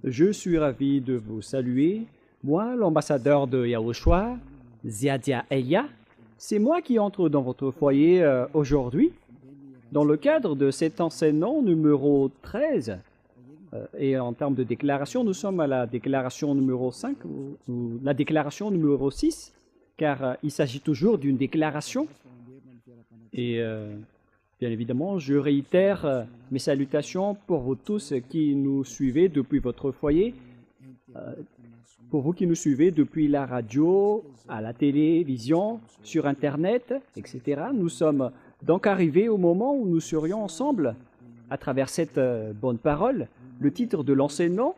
Je suis ravi de vous saluer. Moi, l'ambassadeur de Yahushua, Ziadia Elia, c'est moi qui entre dans votre foyer aujourd'hui dans le cadre de cet enseignement numéro 13. Et en termes de déclaration, nous sommes à la déclaration numéro 5 ou la déclaration numéro 6, car il s'agit toujours d'une déclaration. Et bien évidemment, je réitère mes salutations pour vous tous qui nous suivez depuis votre foyer, pour vous qui nous suivez depuis la radio, à la télévision, sur Internet, etc. Nous sommes donc arrivés au moment où nous serions ensemble à travers cette bonne parole. Le titre de l'enseignement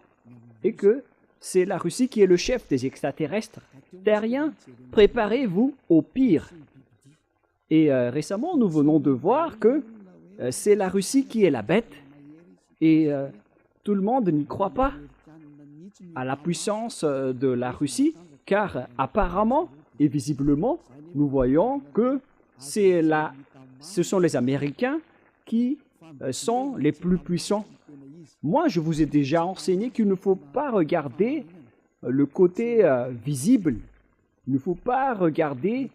est que c'est la Russie qui est le chef des extraterrestres terriens. Préparez-vous au pire. Et récemment, nous venons de voir que c'est la Russie qui est la bête. Et tout le monde n'y croit pas à la puissance de la Russie, car apparemment et visiblement, nous voyons que ce sont les Américains qui sont les plus puissants. Moi, je vous ai déjà enseigné qu'il ne faut pas regarder le côté visible. Il ne faut pas regarder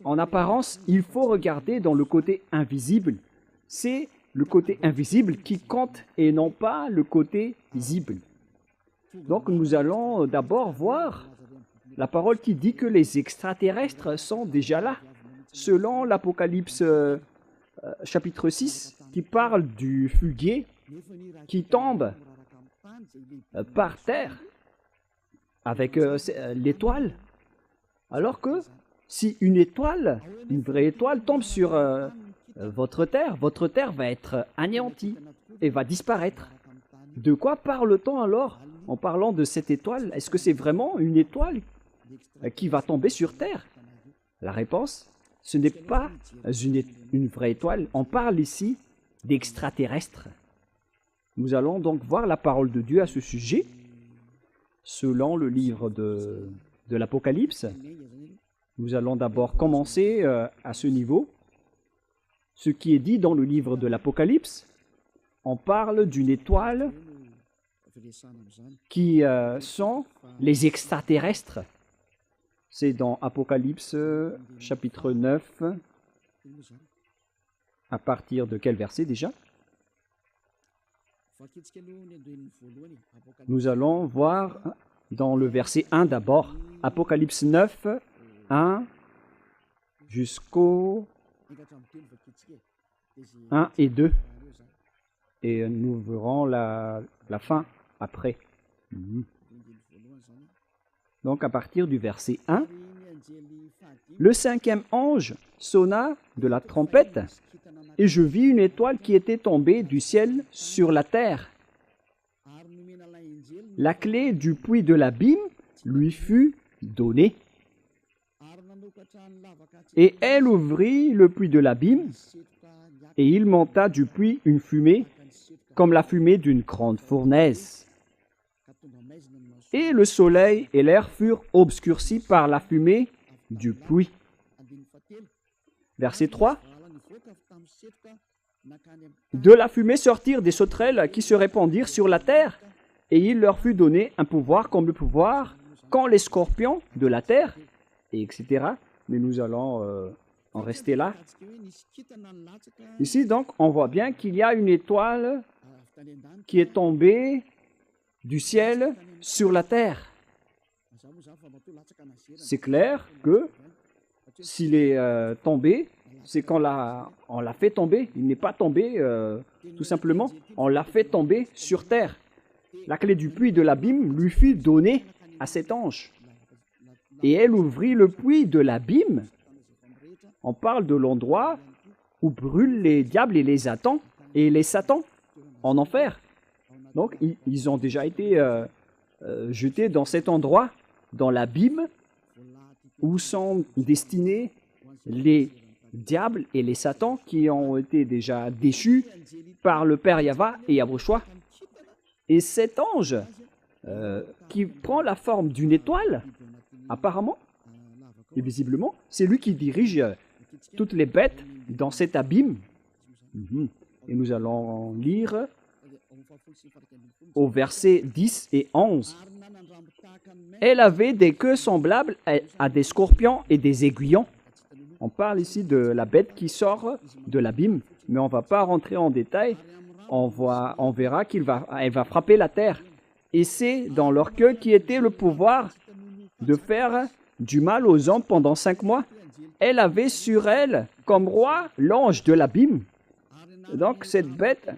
en apparence, il faut regarder dans le côté invisible. C'est le côté invisible qui compte et non pas le côté visible. Donc, nous allons d'abord voir la parole qui dit que les extraterrestres sont déjà là, selon l'Apocalypse chapitre 6, qui parle du fuguier qui tombe par terre avec l'étoile. Alors que si une étoile, une vraie étoile, tombe sur votre terre va être anéantie et va disparaître. De quoi parle-t-on alors en parlant de cette étoile? Est-ce que c'est vraiment une étoile qui va tomber sur terre? La réponse, ce n'est pas une vraie étoile. On parle ici d'extraterrestres. Nous allons donc voir la parole de Dieu à ce sujet, selon le livre de l'Apocalypse. Nous allons d'abord commencer à ce niveau. Ce qui est dit dans le livre de l'Apocalypse, on parle d'une étoile qui sont les extraterrestres. C'est dans Apocalypse chapitre 9, à partir de quel verset déjà? Nous allons voir dans le verset 1 d'abord, Apocalypse 9, 1 jusqu'au 1 et 2. Et nous verrons la fin après. Donc à partir du verset 1, le cinquième ange sonna de la trompette, et je vis une étoile qui était tombée du ciel sur la terre. La clé du puits de l'abîme lui fut donnée. Et elle ouvrit le puits de l'abîme, et il monta du puits une fumée, comme la fumée d'une grande fournaise. Et le soleil et l'air furent obscurcis par la fumée du puits. Verset 3. De la fumée sortirent des sauterelles qui se répandirent sur la terre, et il leur fut donné un pouvoir comme le pouvoir qu'ont les scorpions de la terre, et etc. Mais nous allons en rester là. Ici, donc, on voit bien qu'il y a une étoile qui est tombée du ciel sur la terre. C'est clair que s'il est tombé, c'est qu'on l'a fait tomber. Il n'est pas tombé tout simplement. On l'a fait tomber sur terre. La clé du puits de l'abîme lui fut donnée à cet ange. Et elle ouvrit le puits de l'abîme. On parle de l'endroit où brûlent les diables et les satans en enfer. Donc, ils ont déjà été jetés dans cet endroit, dans l'abîme, où sont destinés les diables et les satans qui ont été déjà déchus par le Père Yahva et Yahushua. Et cet ange qui prend la forme d'une étoile, apparemment et visiblement, c'est lui qui dirige toutes les bêtes dans cet abîme. Et nous allons lire au verset 10 et 11. Elle avait des queues semblables à des scorpions et des aiguillons. On parle ici de la bête qui sort de l'abîme, mais on ne va pas rentrer en détail. On verra qu'elle va frapper la terre. Et c'est dans leur queue qui était le pouvoir de faire du mal aux hommes pendant 5 mois. Elle avait sur elle comme roi l'ange de l'abîme. Donc cette bête,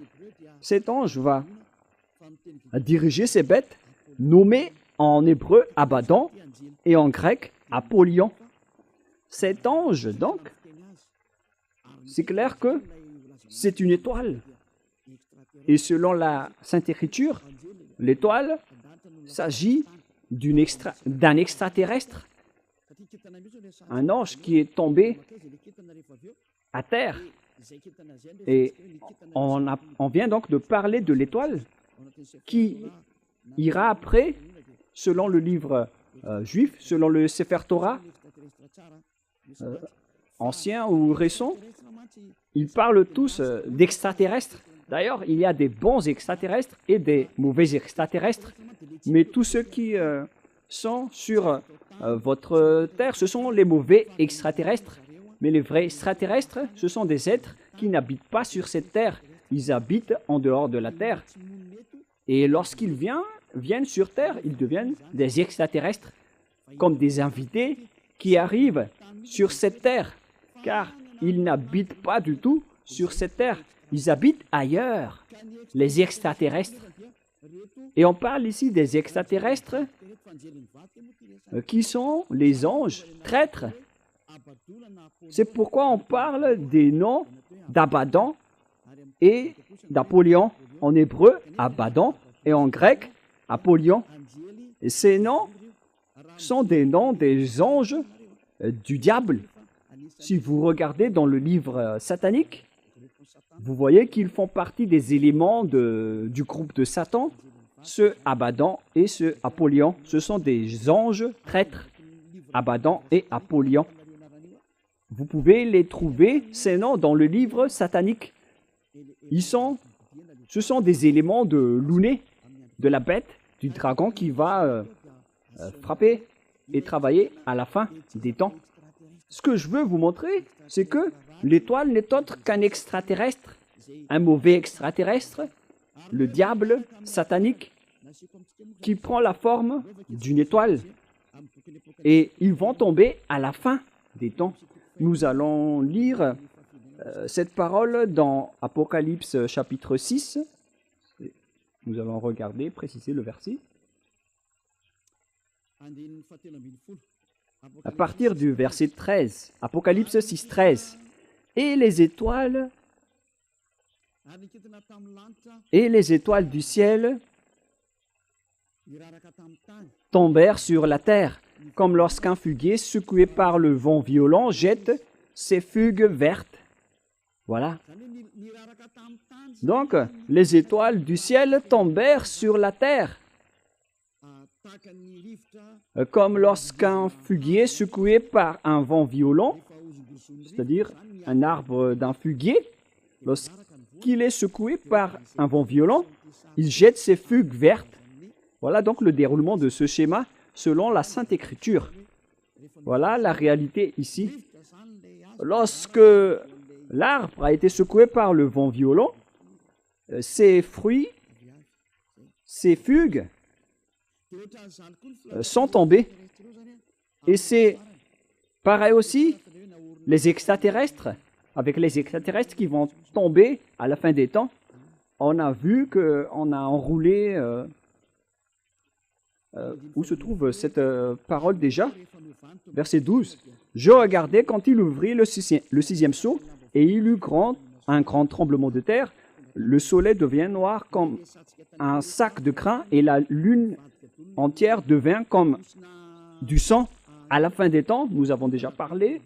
cet ange va diriger ces bêtes nommées en hébreu Abaddon et en grec Apollyon. Cet ange, donc, c'est clair que c'est une étoile. Et selon la Sainte Écriture, l'étoile s'agit d'un extraterrestre, un ange qui est tombé à terre. Et on vient donc de parler de l'étoile qui ira après, selon le livre juif, selon le Sefer Torah, ancien ou récent, ils parlent tous d'extraterrestres. D'ailleurs, il y a des bons extraterrestres et des mauvais extraterrestres, mais tous ceux qui sont sur votre terre, ce sont les mauvais extraterrestres. Mais les vrais extraterrestres, ce sont des êtres qui n'habitent pas sur cette terre. Ils habitent en dehors de la terre. Et lorsqu'ils viennent sur terre, ils deviennent des extraterrestres, comme des invités qui arrivent sur cette terre, car ils n'habitent pas du tout sur cette terre. Ils habitent ailleurs, les extraterrestres. Et on parle ici des extraterrestres qui sont les anges traîtres. C'est pourquoi on parle des noms d'Abaddon et d'Apollyon. En hébreu, Abaddon, et en grec, Apollyon. Et ces noms sont des noms des anges du diable. Si vous regardez dans le livre satanique, vous voyez qu'ils font partie des éléments du groupe de Satan. Ce Abaddon et ce Apollyon, ce sont des anges traîtres, Abaddon et Apollyon. Vous pouvez les trouver, ces noms, dans le livre satanique. Ce sont des éléments de l'ouné, de la bête, du dragon qui va frapper et travailler à la fin des temps. Ce que je veux vous montrer, c'est que l'étoile n'est autre qu'un extraterrestre, un mauvais extraterrestre, le diable satanique, qui prend la forme d'une étoile. Et ils vont tomber à la fin des temps. Nous allons lire cette parole dans Apocalypse chapitre 6. Nous allons regarder, préciser le verset. À partir du verset 13, Apocalypse 6, 13. Et les étoiles du ciel tombèrent sur la terre, comme lorsqu'un figuier secoué par le vent violent jette ses figues vertes. Voilà. Donc, les étoiles du ciel tombèrent sur la terre, comme lorsqu'un figuier secoué par un vent violent, c'est-à-dire un arbre d'un figuier, lorsqu'il est secoué par un vent violent, il jette ses figues vertes. Voilà donc le déroulement de ce schéma selon la Sainte Écriture. Voilà la réalité ici. Lorsque l'arbre a été secoué par le vent violent, ses fruits, ses figues sont tombées. Et c'est pareil aussi, les extraterrestres, avec les extraterrestres qui vont tomber à la fin des temps. On a vu qu'on a enroulé... où se trouve cette parole déjà? Verset 12. « Je regardais quand il ouvrit le sixième sceau, et il eut un grand tremblement de terre. Le soleil devient noir comme un sac de crin, et la lune entière devint comme du sang. À la fin des temps, nous avons déjà parlé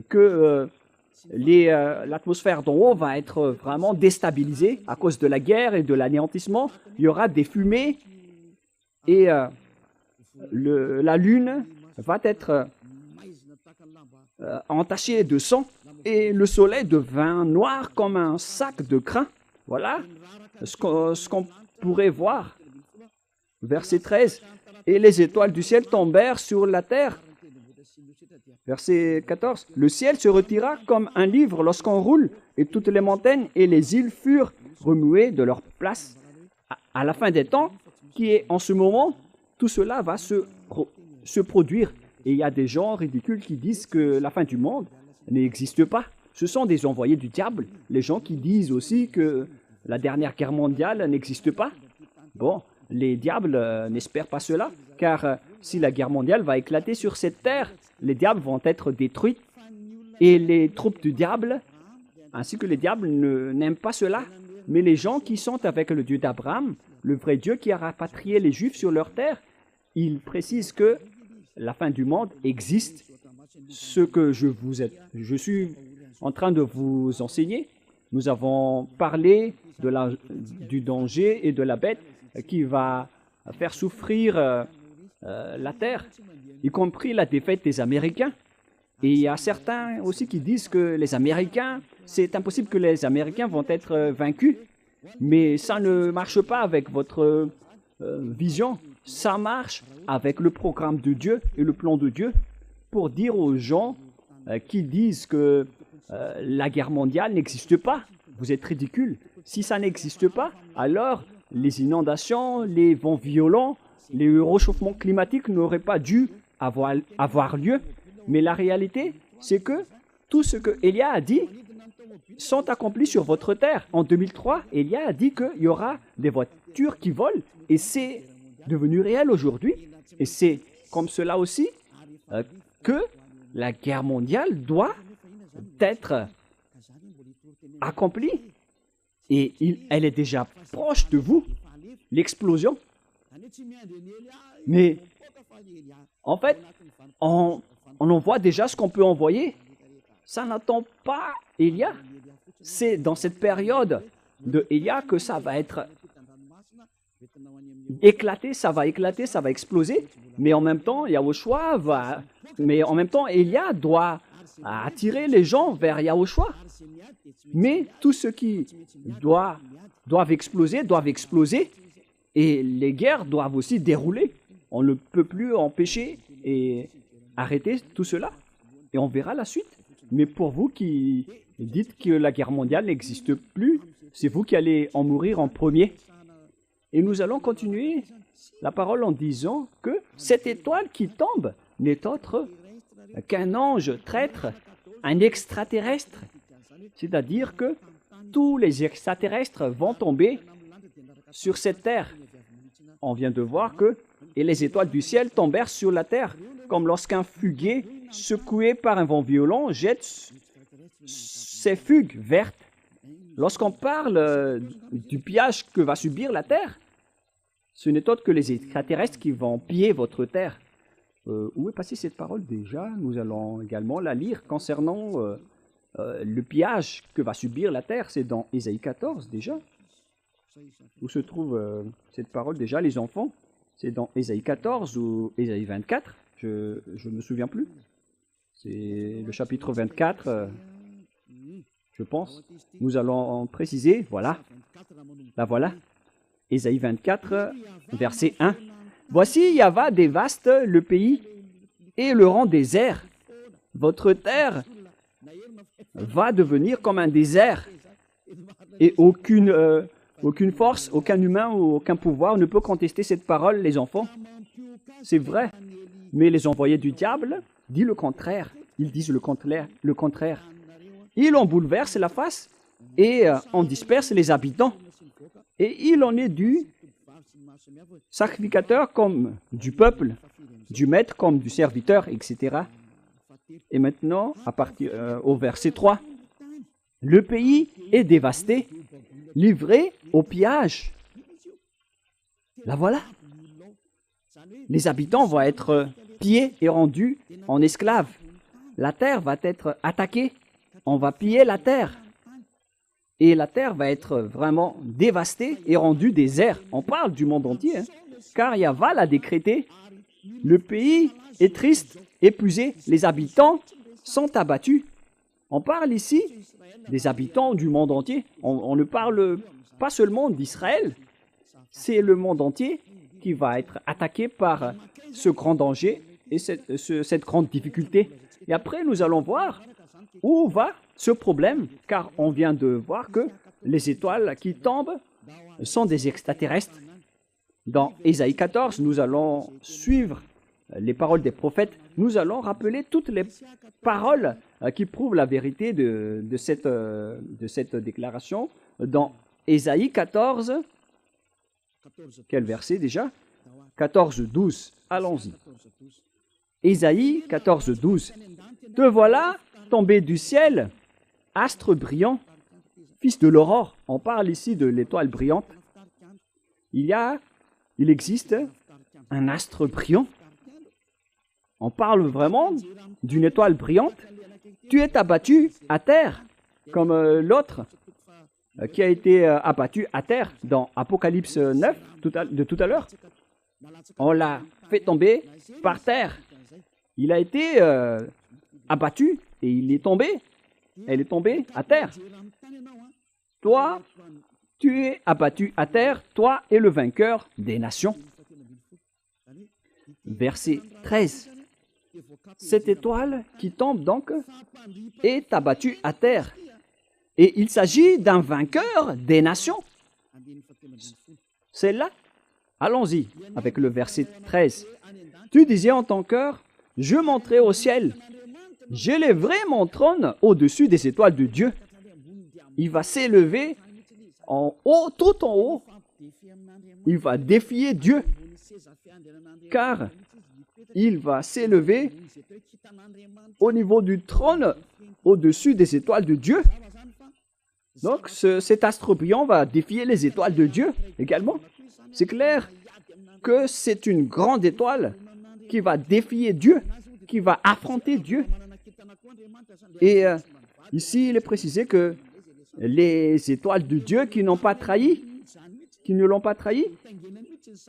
que l'atmosphère d'en haut va être vraiment déstabilisée à cause de la guerre et de l'anéantissement. Il y aura des fumées, et la lune va être entachée de sang, et le soleil devint noir comme un sac de crin. Voilà ce qu'on pourrait voir. Verset 13. Et les étoiles du ciel tombèrent sur la terre. Verset 14. Le ciel se retira comme un livre lorsqu'on roule, et toutes les montagnes et les îles furent remuées de leur place. À la fin des temps, qui est en ce moment, tout cela va se produire. Et il y a des gens ridicules qui disent que la fin du monde n'existe pas. Ce sont des envoyés du diable. Les gens qui disent aussi que la dernière guerre mondiale n'existe pas. Bon, les diables n'espèrent pas cela, car si la guerre mondiale va éclater sur cette terre, les diables vont être détruits. Et les troupes du diable, ainsi que les diables, n'aiment pas cela. Mais les gens qui sont avec le Dieu d'Abraham, le vrai Dieu qui a rapatrié les Juifs sur leur terre, ils précisent que la fin du monde existe. Ce que je suis en train de vous enseigner, nous avons parlé du danger et de la bête qui va faire souffrir la terre, y compris la défaite des Américains. Et il y a certains aussi qui disent que les Américains, c'est impossible que les Américains vont être vaincus. Mais ça ne marche pas avec votre vision. Ça marche avec le programme de Dieu et le plan de Dieu pour dire aux gens qui disent que la guerre mondiale n'existe pas. Vous êtes ridicules. Si ça n'existe pas, alors les inondations, les vents violents, les réchauffements climatiques n'auraient pas dû avoir lieu. Mais la réalité, c'est que tout ce que Élia a dit sont accomplis sur votre terre. En 2003, Élia a dit qu'il y aura des voitures qui volent et c'est devenu réel aujourd'hui. Et c'est comme cela aussi que la guerre mondiale doit être accomplie. Et elle est déjà proche de vous, l'explosion. Mais en fait, on envoie déjà ce qu'on peut envoyer. Ça n'attend pas Élia. C'est dans cette période de Élia que ça va être éclaté, ça va exploser. Mais en même temps, Élia doit attirer les gens vers Yahushua. Mais tout ce qui doivent exploser, et les guerres doivent aussi dérouler. On ne peut plus empêcher et arrêter tout cela. Et on verra la suite. Mais pour vous qui dites que la guerre mondiale n'existe plus, c'est vous qui allez en mourir en premier. Et nous allons continuer la parole en disant que cette étoile qui tombe n'est autre qu'un ange traître, un extraterrestre. C'est-à-dire que tous les extraterrestres vont tomber sur cette terre. On vient de voir que et les étoiles du ciel tombèrent sur la terre, comme lorsqu'un fuguier secoué par un vent violent jette ses fugues vertes. Lorsqu'on parle du pillage que va subir la terre, ce n'est autre que les extraterrestres qui vont piller votre terre. Où est passée cette parole déjà? Nous allons également la lire concernant le pillage que va subir la terre. C'est dans Ésaïe 14 déjà. Où se trouve cette parole déjà, les enfants? C'est dans Ésaïe 14 ou Ésaïe 24, je ne me souviens plus. C'est le chapitre 24, je pense. Nous allons en préciser, voilà. La voilà. Ésaïe 24, verset 1. Voici, Yahva dévaste le pays et le rend désert. Votre terre va devenir comme un désert et aucune force, aucun humain ou aucun pouvoir ne peut contester cette parole, les enfants. C'est vrai. Mais les envoyés du diable disent le contraire. Ils disent le contraire. Ils en bouleversent la face et en dispersent les habitants. Et il en est du sacrificateur comme du peuple, du maître comme du serviteur, etc. Et maintenant, à partir au verset 3, le pays est dévasté, livré au pillage. La voilà. Les habitants vont être pillés et rendus en esclaves. La terre va être attaquée. On va piller la terre. Et la terre va être vraiment dévastée et rendue désert. On parle du monde entier, hein, car Yahva l'a décrété. Le pays est triste, épuisé. Les habitants sont abattus. On parle ici des habitants du monde entier. On ne parle pas seulement d'Israël. C'est le monde entier qui va être attaqué par ce grand danger et cette grande difficulté. Et après, nous allons voir où va ce problème, car on vient de voir que les étoiles qui tombent sont des extraterrestres. Dans Ésaïe 14, nous allons suivre les paroles des prophètes. Nous allons rappeler toutes les paroles qui prouvent la vérité de cette déclaration. Dans Ésaïe 14, quel verset déjà? 14, 12. Allons-y. Ésaïe 14, 12. Te voilà tombé du ciel, astre brillant, fils de l'aurore. On parle ici de l'étoile brillante. Il existe un astre brillant. On parle vraiment d'une étoile brillante. Tu es abattu à terre, comme l'autre qui a été abattu à terre dans Apocalypse 9 de tout à l'heure. On l'a fait tomber par terre. Il a été abattu et il est tombé. Elle est tombée à terre. Toi, tu es abattu à terre, toi et le vainqueur des nations. Verset 13. Cette étoile qui tombe donc est abattue à terre. Et il s'agit d'un vainqueur des nations. C'est là. Allons-y avec le verset 13. Tu disais en ton cœur, je monterai au ciel. J'élèverai mon trône au-dessus des étoiles de Dieu. Il va s'élever en haut, tout en haut. Il va défier Dieu. Car il va s'élever au niveau du trône au-dessus des étoiles de Dieu. Donc cet astre brillant va défier les étoiles de Dieu également. C'est clair que c'est une grande étoile qui va défier Dieu, qui va affronter Dieu. Et ici, il est précisé que les étoiles de Dieu qui n'ont pas trahi, qui ne l'ont pas trahi,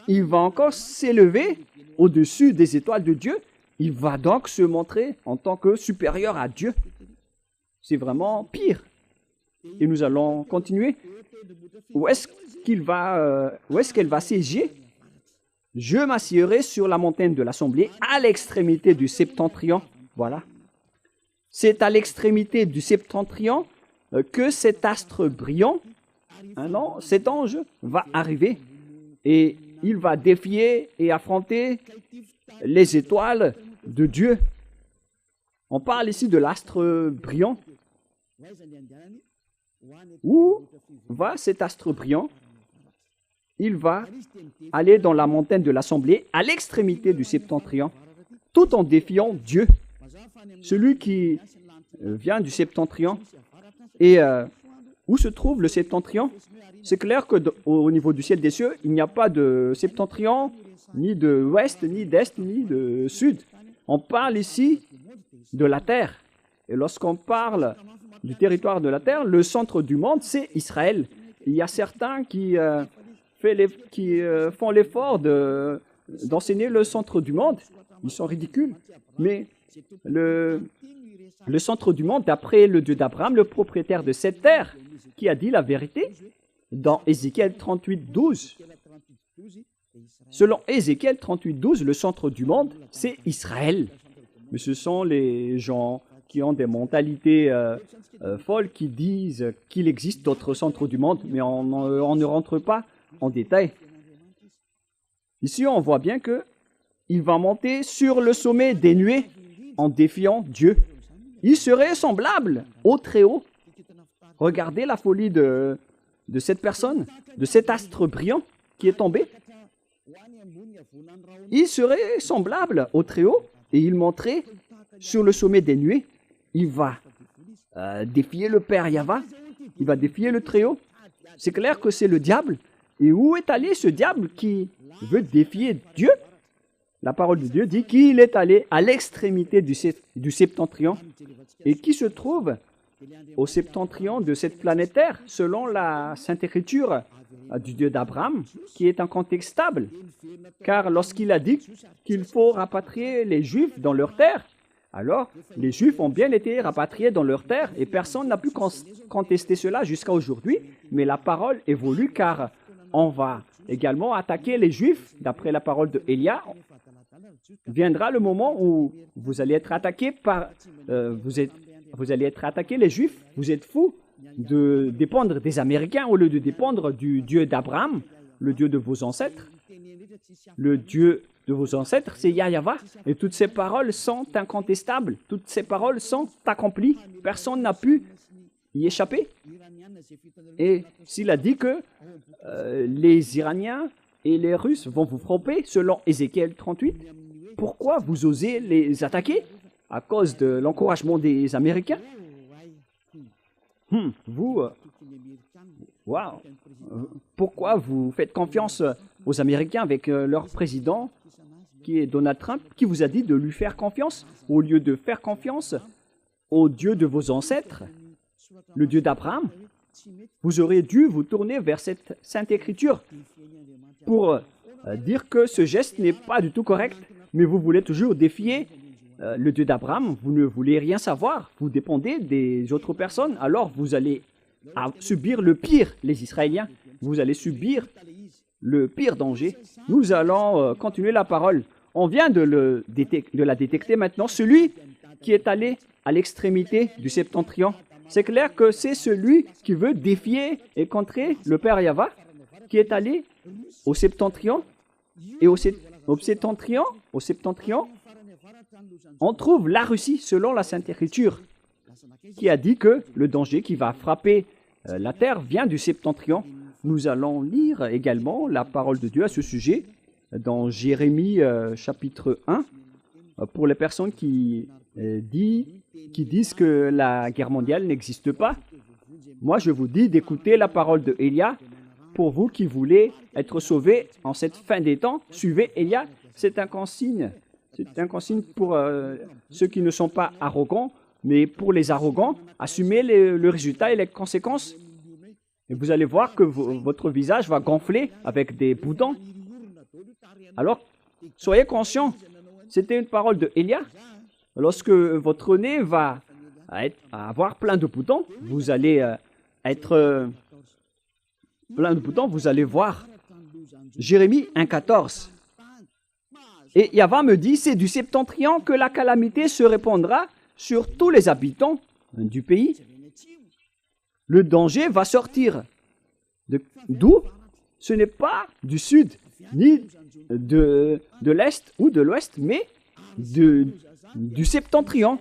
il va encore s'élever au-dessus des étoiles de Dieu. Il va donc se montrer en tant que supérieur à Dieu. C'est vraiment pire. Et nous allons continuer. Où est-ce qu'elle va siéger? Je m'assiérai sur la montagne de l'Assemblée à l'extrémité du septentrion. Voilà. C'est à l'extrémité du septentrion que cet astre brillant, cet ange, va arriver. Et il va défier et affronter les étoiles de Dieu. On parle ici de l'astre brillant. Où va cet astre brillant? Il va aller dans la montagne de l'Assemblée à l'extrémité du septentrion, tout en défiant Dieu. Celui qui vient du septentrion. Et où se trouve le septentrion? C'est clair qu'au niveau du ciel des cieux, il n'y a pas de septentrion, ni de ouest, ni d'est, ni de sud. On parle ici de la terre. Et lorsqu'on parle du territoire de la terre, le centre du monde, c'est Israël. Il y a certains qui font l'effort d'enseigner le centre du monde. Ils sont ridicules. Mais le centre du monde, d'après le Dieu d'Abraham, le propriétaire de cette terre, qui a dit la vérité, dans Ézéchiel 38, 12. Selon Ézéchiel 38, 12, le centre du monde, c'est Israël. Mais ce sont les gens qui ont des mentalités folles, qui disent qu'il existe d'autres centres du monde, mais on ne rentre pas en détail. Ici, on voit bien qu'il va monter sur le sommet des nuées en défiant Dieu. Il serait semblable au Très-Haut. Regardez la folie de cette personne, de cet astre brillant qui est tombé. Il serait semblable au Très-Haut et il monterait sur le sommet des nuées. Il va défier le Père Yahva, il va défier le Très-Haut. C'est clair que c'est le diable. Et où est allé ce diable qui veut défier Dieu? La parole de Dieu dit qu'il est allé à l'extrémité du septentrion et qui se trouve au septentrion de cette planète Terre, selon la Sainte Écriture du Dieu d'Abraham, qui est incontestable. Car lorsqu'il a dit qu'il faut rapatrier les Juifs dans leur terre, Alors, les Juifs ont bien été rapatriés dans leur terre et personne n'a pu contester cela jusqu'à aujourd'hui. Mais la parole évolue car on va également attaquer les Juifs. D'après la parole de Élia, viendra le moment où vous allez être attaqués par... vous allez être attaqués, les Juifs. Vous êtes fous de dépendre des Américains au lieu de dépendre du Dieu d'Abraham, le Dieu de vos ancêtres. Le Dieu de vos ancêtres, c'est Yahweh. Et toutes ces paroles sont incontestables. Toutes ces paroles sont accomplies. Personne n'a pu y échapper. Et s'il a dit que les Iraniens et les Russes vont vous frapper, selon Ézéchiel 38, pourquoi vous osez les attaquer? À cause de l'encouragement des Américains? Wow. Pourquoi vous faites confiance aux Américains avec leur président, qui est Donald Trump, qui vous a dit de lui faire confiance au lieu de faire confiance au Dieu de vos ancêtres, le Dieu d'Abraham? Vous auriez dû vous tourner vers cette Sainte Écriture pour dire que ce geste n'est pas du tout correct, mais vous voulez toujours défier le Dieu d'Abraham. Vous ne voulez rien savoir, vous dépendez des autres personnes, alors vous allez subir le pire, les Israéliens. Vous allez subir le pire danger. Nous allons continuer la parole. On vient de la détecter maintenant. Celui qui est allé à l'extrémité du septentrion, c'est clair que c'est celui qui veut défier et contrer le Père Yahweh, qui est allé au septentrion. Et au septentrion, on trouve la Russie, selon la Sainte Écriture, qui a dit que le danger qui va frapper la terre vient du septentrion. Nous allons lire également la parole de Dieu à ce sujet dans Jérémie chapitre 1. Pour les personnes qui disent que la guerre mondiale n'existe pas, moi je vous dis d'écouter la parole de Élia. Pour vous qui voulez être sauvés en cette fin des temps, suivez Élia. C'est un consigne. C'est un consigne pour ceux qui ne sont pas arrogants, mais pour les arrogants, assumez le résultat et les conséquences. Et vous allez voir que votre visage va gonfler avec des boutons. Alors, soyez conscients. C'était une parole de Élia. Lorsque votre nez va avoir plein de boutons, vous allez être plein de boutons, vous allez voir. Jérémie 1,14. Et Yahweh me dit, c'est du septentrion que la calamité se répandra sur tous les habitants du pays. Le danger va sortir. D'où? Ce n'est pas du sud, ni de l'est ou de l'ouest, mais du septentrion,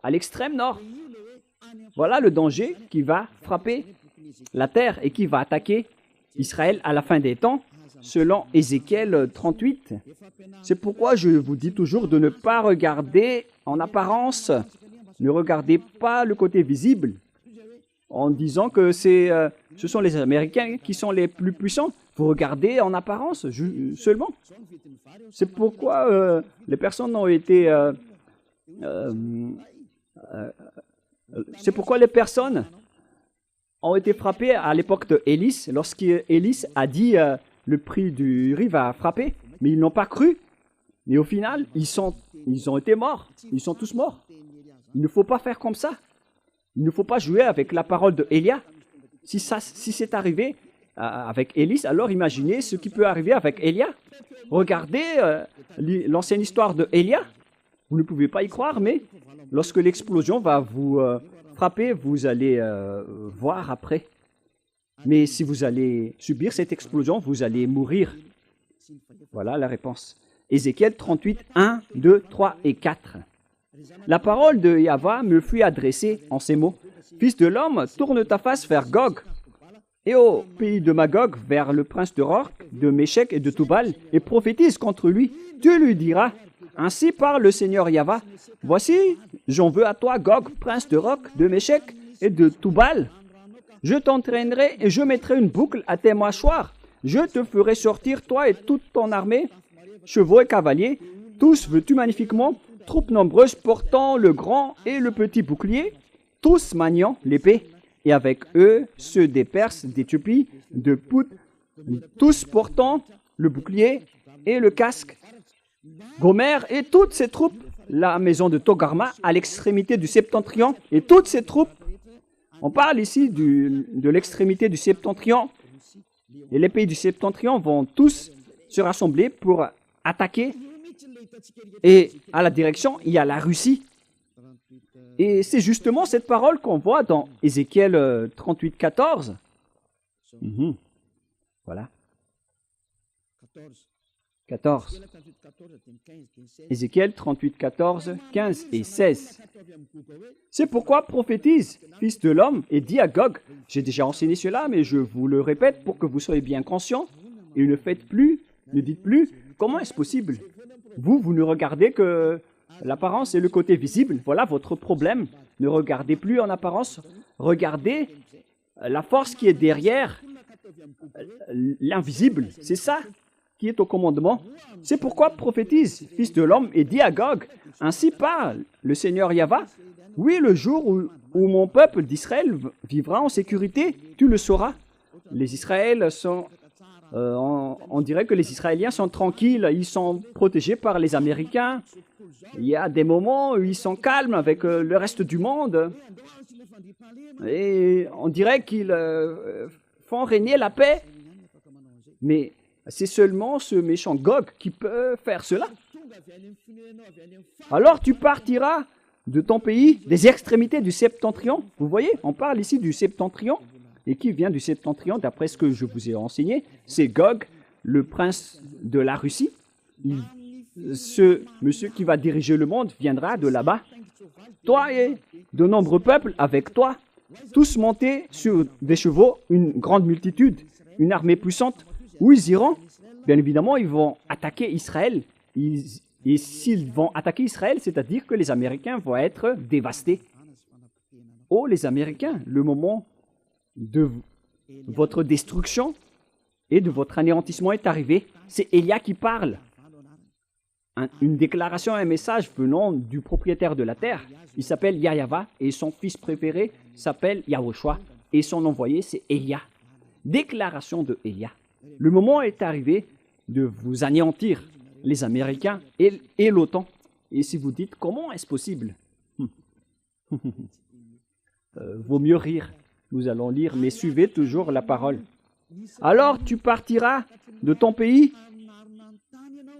à l'extrême nord. Voilà le danger qui va frapper la terre et qui va attaquer Israël à la fin des temps, selon Ézéchiel 38. C'est pourquoi je vous dis toujours de ne pas regarder en apparence, ne regardez pas le côté visible, en disant que ce sont les Américains qui sont les plus puissants. Vous regardez en apparence seulement. C'est pourquoi les personnes ont été... c'est pourquoi les personnes ont été frappées à l'époque de Élie, lorsqu'Élie a dit le prix du riz va frapper, mais ils n'ont pas cru. Mais au final, ils ont été morts. Ils sont tous morts. Il ne faut pas faire comme ça. Il ne faut pas jouer avec la parole de Élia. Si c'est arrivé avec Élie, alors imaginez ce qui peut arriver avec Élia. Regardez l'ancienne histoire de Élia. Vous ne pouvez pas y croire, mais lorsque l'explosion va vous frapper, vous allez voir après. Mais si vous allez subir cette explosion, vous allez mourir. Voilà la réponse. Ézéchiel 38, 1, 2, 3 et 4. La parole de Yahweh me fut adressée en ces mots. Fils de l'homme, tourne ta face vers Gog, et au pays de Magog, vers le prince de Rorc, de Méchec et de Toubal, et prophétise contre lui. Tu lui diras, ainsi parle le Seigneur Yahweh, voici, j'en veux à toi, Gog, prince de Rorc, de Méchec et de Toubal. Je t'entraînerai et je mettrai une boucle à tes mâchoires. Je te ferai sortir, toi et toute ton armée, chevaux et cavaliers, tous vêtus magnifiquement, troupes nombreuses portant le grand et le petit bouclier, tous maniant l'épée, et avec eux ceux des Perses, d'Éthiopie, de Pout, tous portant le bouclier et le casque. Gomer et toutes ses troupes la maison de Togarma à l'extrémité du septentrion et toutes ses troupes. On parle ici de l'extrémité du septentrion. Et les pays du septentrion vont tous se rassembler pour attaquer. Et à la direction, il y a la Russie. Et c'est justement cette parole qu'on voit dans Ézéchiel 38, 14. Voilà. 14. Ézéchiel 38, 14, 15 et 16. C'est pourquoi prophétise, fils de l'homme, et dis à Gog, j'ai déjà enseigné cela, mais je vous le répète pour que vous soyez bien conscients, et ne dites plus, comment est-ce possible? Vous ne regardez que l'apparence et le côté visible, voilà votre problème. Ne regardez plus en apparence, regardez la force qui est derrière l'invisible, c'est ça qui est au commandement. C'est pourquoi prophétise, fils de l'homme, et dis à Gog, ainsi parle le Seigneur Yahva, oui, le jour où mon peuple d'Israël vivra en sécurité, tu le sauras. Les Israëls sont, on dirait que les Israéliens sont tranquilles, ils sont protégés par les Américains. Il y a des moments où ils sont calmes avec le reste du monde. Et on dirait qu'ils font régner la paix. Mais c'est seulement ce méchant Gog qui peut faire cela. Alors tu partiras de ton pays, des extrémités du septentrion. Vous voyez, on parle ici du septentrion. Et qui vient du septentrion, d'après ce que je vous ai enseigné, c'est Gog, le prince de la Russie. Ce monsieur qui va diriger le monde viendra de là-bas. Toi et de nombreux peuples avec toi, tous montés sur des chevaux, une grande multitude, une armée puissante. Où ils iront? Bien évidemment, ils vont attaquer Israël. Et s'ils vont attaquer Israël, c'est-à-dire que les Américains vont être dévastés. Oh, les Américains, le moment de votre destruction et de votre anéantissement est arrivé. C'est Élia qui parle. Une déclaration, un message venant du propriétaire de la terre. Il s'appelle Yahva et son fils préféré s'appelle Yahushua. Et son envoyé, c'est Élia. Déclaration de Élia. Le moment est arrivé de vous anéantir, les Américains et l'OTAN. Et si vous dites, comment est-ce possible? Vaut mieux rire. Nous allons lire, mais suivez toujours la parole. Alors tu partiras de ton pays,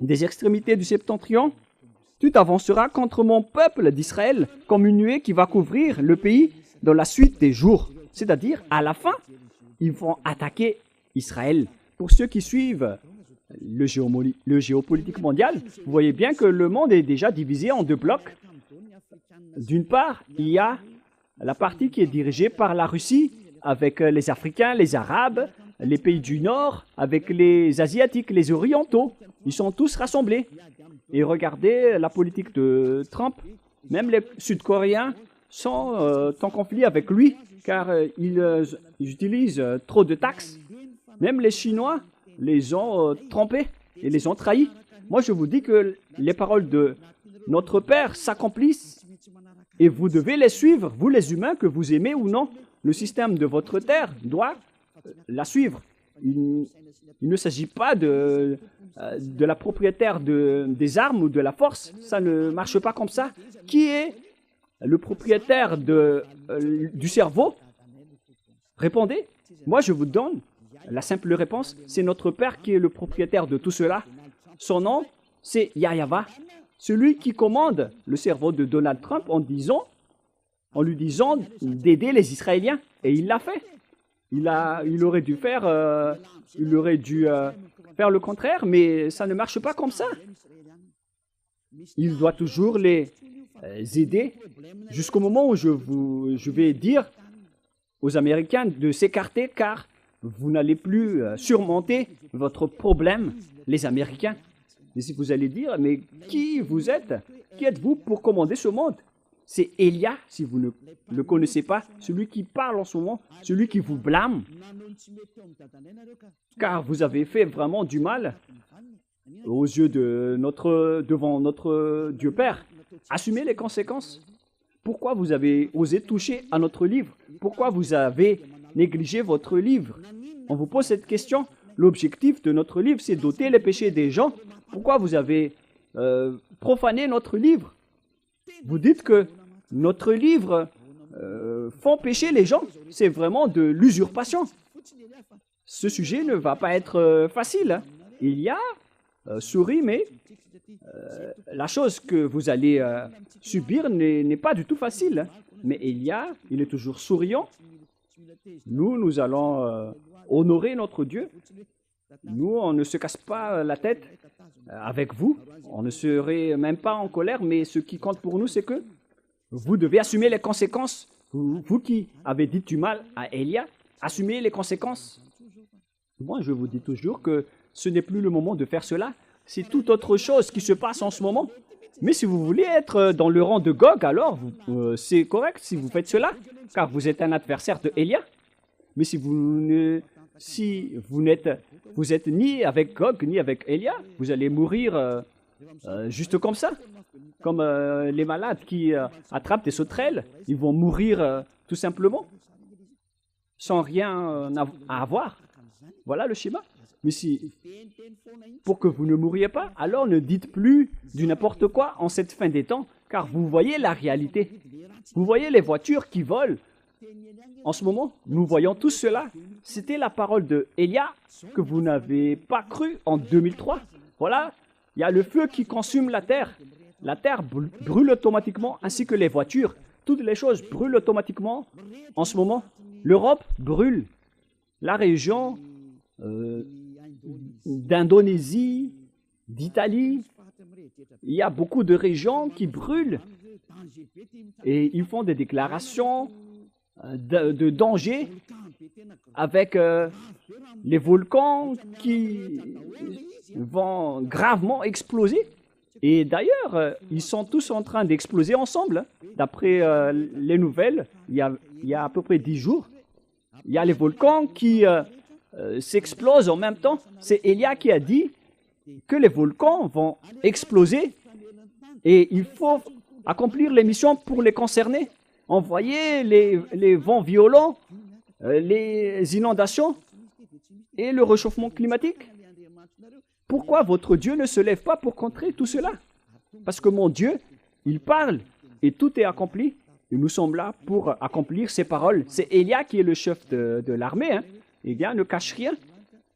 des extrémités du septentrion, tu t'avanceras contre mon peuple d'Israël comme une nuée qui va couvrir le pays dans la suite des jours. C'est-à-dire, à la fin, ils vont attaquer Israël. Pour ceux qui suivent le géopolitique mondial, vous voyez bien que le monde est déjà divisé en deux blocs. D'une part, il y a la partie qui est dirigée par la Russie, avec les Africains, les Arabes, les pays du Nord, avec les Asiatiques, les Orientaux. Ils sont tous rassemblés. Et regardez la politique de Trump. Même les Sud-Coréens sont en conflit avec lui, car ils utilisent trop de taxes. Même les Chinois les ont trompés et les ont trahis. Moi, je vous dis que les paroles de notre Père s'accomplissent et vous devez les suivre, vous les humains, que vous aimez ou non. Le système de votre terre doit la suivre. Il ne s'agit pas de la propriétaire des armes ou de la force. Ça ne marche pas comme ça. Qui est le propriétaire du cerveau? Répondez. Moi, je vous donne la simple réponse. C'est notre Père qui est le propriétaire de tout cela. Son nom, c'est Yahva. Celui qui commande le cerveau de Donald Trump en lui disant d'aider les Israéliens. Et il l'a fait. Il aurait dû faire le contraire, mais ça ne marche pas comme ça. Il doit toujours les aider jusqu'au moment où je vais dire aux Américains de s'écarter, car vous n'allez plus surmonter votre problème, les Américains. Et si vous allez dire, mais qui vous êtes? Qui êtes-vous pour commander ce monde? C'est Élia, si vous ne le connaissez pas, celui qui parle en ce moment, celui qui vous blâme. Car vous avez fait vraiment du mal aux yeux devant notre Dieu Père. Assumez les conséquences. Pourquoi vous avez osé toucher à notre livre? Pourquoi vous avez négligé votre livre? On vous pose cette question. L'objectif de notre livre, c'est d'ôter les péchés des gens. Pourquoi vous avez profané notre livre? Vous dites que notre livre font pécher les gens. C'est vraiment de l'usurpation. Ce sujet ne va pas être facile, hein. Il y a souris, mais la chose que vous allez subir n'est pas du tout facile, hein. Mais il est toujours souriant. Nous allons honorer notre Dieu. Nous, on ne se casse pas la tête avec vous. On ne serait même pas en colère, mais ce qui compte pour nous, c'est que vous devez assumer les conséquences. Vous qui avez dit du mal à Élia, assumez les conséquences. Moi, je vous dis toujours que ce n'est plus le moment de faire cela. C'est toute autre chose qui se passe en ce moment. Mais si vous voulez être dans le rang de Gog, alors c'est correct si vous faites cela, car vous êtes un adversaire de Élia. Mais si vous êtes ni avec Gog ni avec Élia, vous allez mourir juste comme ça. Comme les malades qui attrapent des sauterelles, ils vont mourir tout simplement, sans rien à avoir. Voilà le schéma. Mais pour que vous ne mouriez pas, alors ne dites plus du n'importe quoi en cette fin des temps, car vous voyez la réalité. Vous voyez les voitures qui volent. En ce moment, nous voyons tout cela. C'était la parole de Élia que vous n'avez pas cru en 2003. Voilà, il y a le feu qui consume la terre. La terre brûle automatiquement, ainsi que les voitures. Toutes les choses brûlent automatiquement. En ce moment, l'Europe brûle. La région d'Indonésie, d'Italie, il y a beaucoup de régions qui brûlent. Et ils font des déclarations de danger avec les volcans qui vont gravement exploser. Et d'ailleurs, ils sont tous en train d'exploser ensemble. D'après les nouvelles, il y a à peu près 10 jours, il y a les volcans qui s'explosent en même temps. C'est Élia qui a dit que les volcans vont exploser et il faut accomplir les missions pour les concerner. Envoyer les vents violents, les inondations et le réchauffement climatique. Pourquoi votre Dieu ne se lève pas pour contrer tout cela? Parce que mon Dieu, il parle et tout est accompli. Et nous sommes là pour accomplir ses paroles. C'est Élia qui est le chef de l'armée, hein. Élia ne cache rien.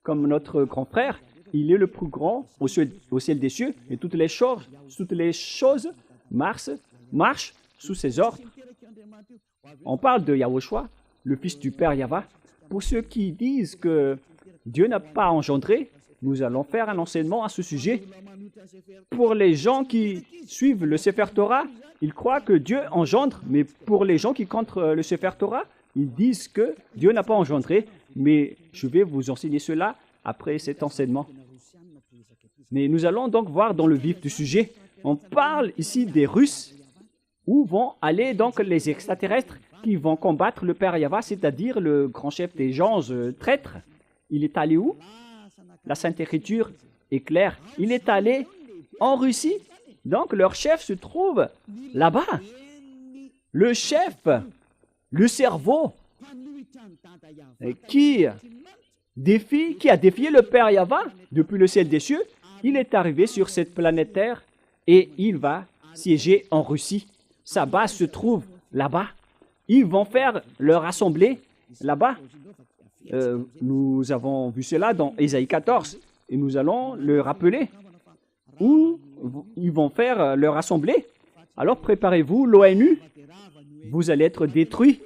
Comme notre grand frère, il est le plus grand au ciel des cieux et toutes les choses marchent sous ses ordres. On parle de Yahushua, le fils du Père Yahva. Pour ceux qui disent que Dieu n'a pas engendré, nous allons faire un enseignement à ce sujet. Pour les gens qui suivent le Sefer Torah, ils croient que Dieu engendre, mais pour les gens qui contre le Sefer Torah, ils disent que Dieu n'a pas engendré. Mais je vais vous enseigner cela après cet enseignement. Mais nous allons donc voir dans le vif du sujet. On parle ici des Russes. Où vont aller donc les extraterrestres qui vont combattre le Père Yahva, c'est-à-dire le grand chef des gens traîtres? Il est allé où? La Sainte Écriture est claire. Il est allé en Russie. Donc leur chef se trouve là-bas. Le chef, le cerveau, qui a défié le Père Yahva depuis le ciel des cieux, il est arrivé sur cette planète Terre et il va siéger en Russie. Sa base se trouve là-bas. Ils vont faire leur assemblée là-bas. Nous avons vu cela dans Ésaïe 14 et nous allons le rappeler. Où ils vont faire leur assemblée. Alors préparez-vous, l'ONU, vous allez être détruits.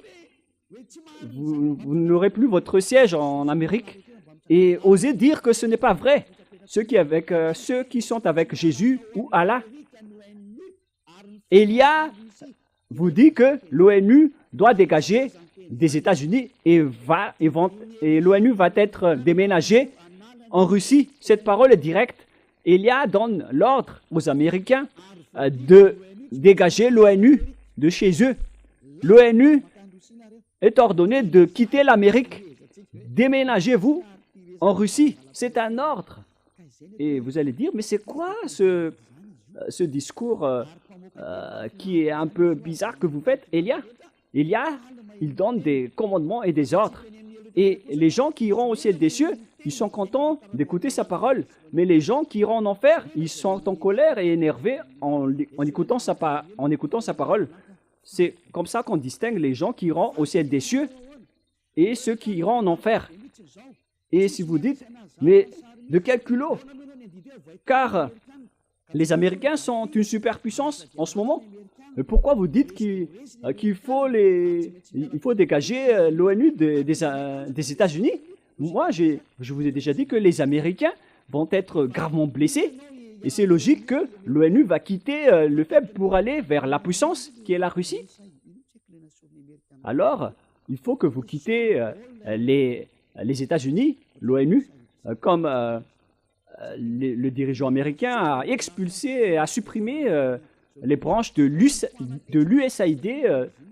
Vous n'aurez plus votre siège en Amérique. Et osez dire que ce n'est pas vrai. Ceux qui sont avec Jésus ou Allah. Élia vous dit que l'ONU doit dégager des États-Unis et l'ONU va être déménagée en Russie. Cette parole est directe. Élia donne l'ordre aux Américains de dégager l'ONU de chez eux. L'ONU est ordonnée de quitter l'Amérique. Déménagez-vous en Russie. C'est un ordre. Et vous allez dire, mais c'est quoi ce discours qui est un peu bizarre que vous faites, Élia? Élia, il donne des commandements et des ordres. Et les gens qui iront au ciel des cieux, ils sont contents d'écouter sa parole. Mais les gens qui iront en enfer, ils sont en colère et énervés en écoutant sa parole. C'est comme ça qu'on distingue les gens qui iront au ciel des cieux et ceux qui iront en enfer. Et si vous dites, mais de quel culot? Car les Américains sont une superpuissance en ce moment. Mais pourquoi vous dites qu'il faut dégager l'ONU des États-Unis? Moi, je vous ai déjà dit que les Américains vont être gravement blessés. Et c'est logique que l'ONU va quitter le faible pour aller vers la puissance qui est la Russie. Alors, il faut que vous quittez les États-Unis, l'ONU, comme le dirigeant américain a expulsé et a supprimé les branches de l'USAID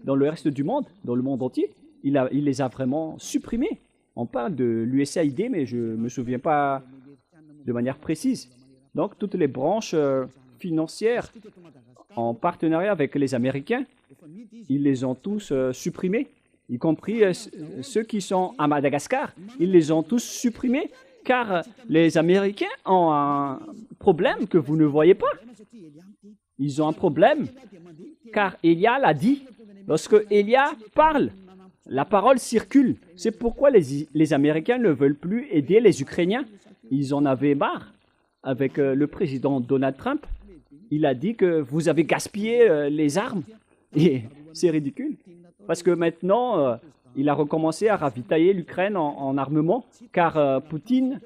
dans le reste du monde, dans le monde entier. Il les a vraiment supprimés. On parle de l'USAID, mais je ne me souviens pas de manière précise. Donc, toutes les branches financières en partenariat avec les Américains, ils les ont tous supprimées, y compris ceux qui sont à Madagascar. Ils les ont tous supprimés, car les Américains ont un problème que vous ne voyez pas. Ils ont un problème, car Élia l'a dit. Lorsque Élia parle, la parole circule. C'est pourquoi les Américains ne veulent plus aider les Ukrainiens. Ils en avaient marre. Avec le président Donald Trump, il a dit que vous avez gaspillé les armes. Et c'est ridicule. Parce que maintenant, il a recommencé à ravitailler l'Ukraine en armement, car Poutine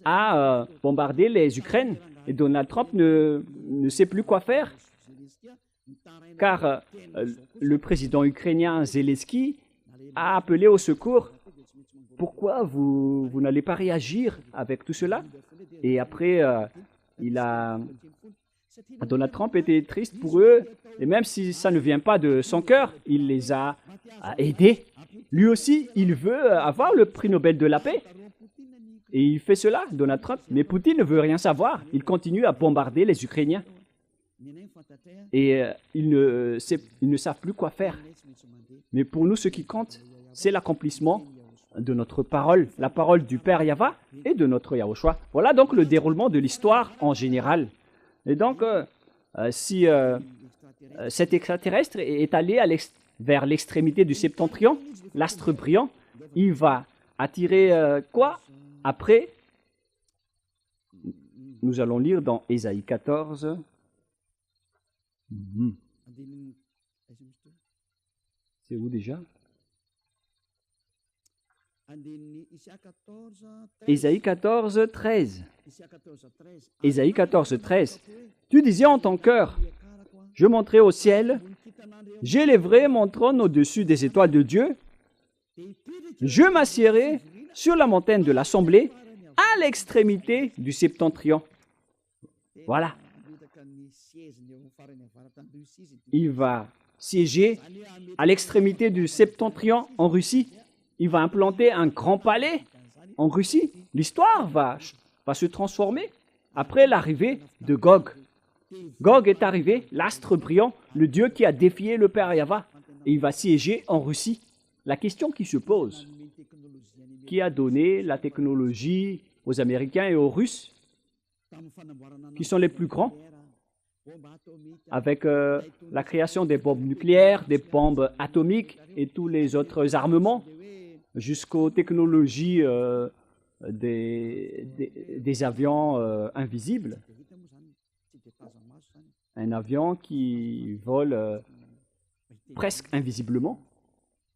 a bombardé les Ukraines. Et Donald Trump ne sait plus quoi faire. Car le président ukrainien Zelensky a appelé au secours. Pourquoi vous n'allez pas réagir avec tout cela? Et après, Donald Trump était triste pour eux. Et même si ça ne vient pas de son cœur, il les a aidés. Lui aussi, il veut avoir le prix Nobel de la paix. Et il fait cela, Donald Trump. Mais Poutine ne veut rien savoir. Il continue à bombarder les Ukrainiens. Et ils ne savent plus quoi faire. Mais pour nous, ce qui compte, c'est l'accomplissement de notre parole, la parole du Père Yahva et de notre Yahushua. Voilà donc le déroulement de l'histoire en général. Et donc, si cet extraterrestre est allé vers l'extrémité du septentrion, l'astre brillant, il va attirer quoi? Après, nous allons lire dans Ésaïe 14. C'est où déjà? Ésaïe 14, 13. Ésaïe 14, 13. Tu disais en ton cœur, je monterai au ciel, j'élèverai mon trône au-dessus des étoiles de Dieu, je m'assiérai sur la montagne de l'assemblée, à l'extrémité du septentrion. Voilà. Il va siéger à l'extrémité du septentrion en Russie. Il va implanter un grand palais en Russie. L'histoire va se transformer après l'arrivée de Gog. Gog est arrivé, l'astre brillant, le dieu qui a défié le Père Yahva. Et il va siéger en Russie. La question qui se pose, qui a donné la technologie aux Américains et aux Russes, qui sont les plus grands, avec la création des bombes nucléaires, des bombes atomiques et tous les autres armements, jusqu'aux technologies des avions invisibles. Un avion qui vole presque invisiblement.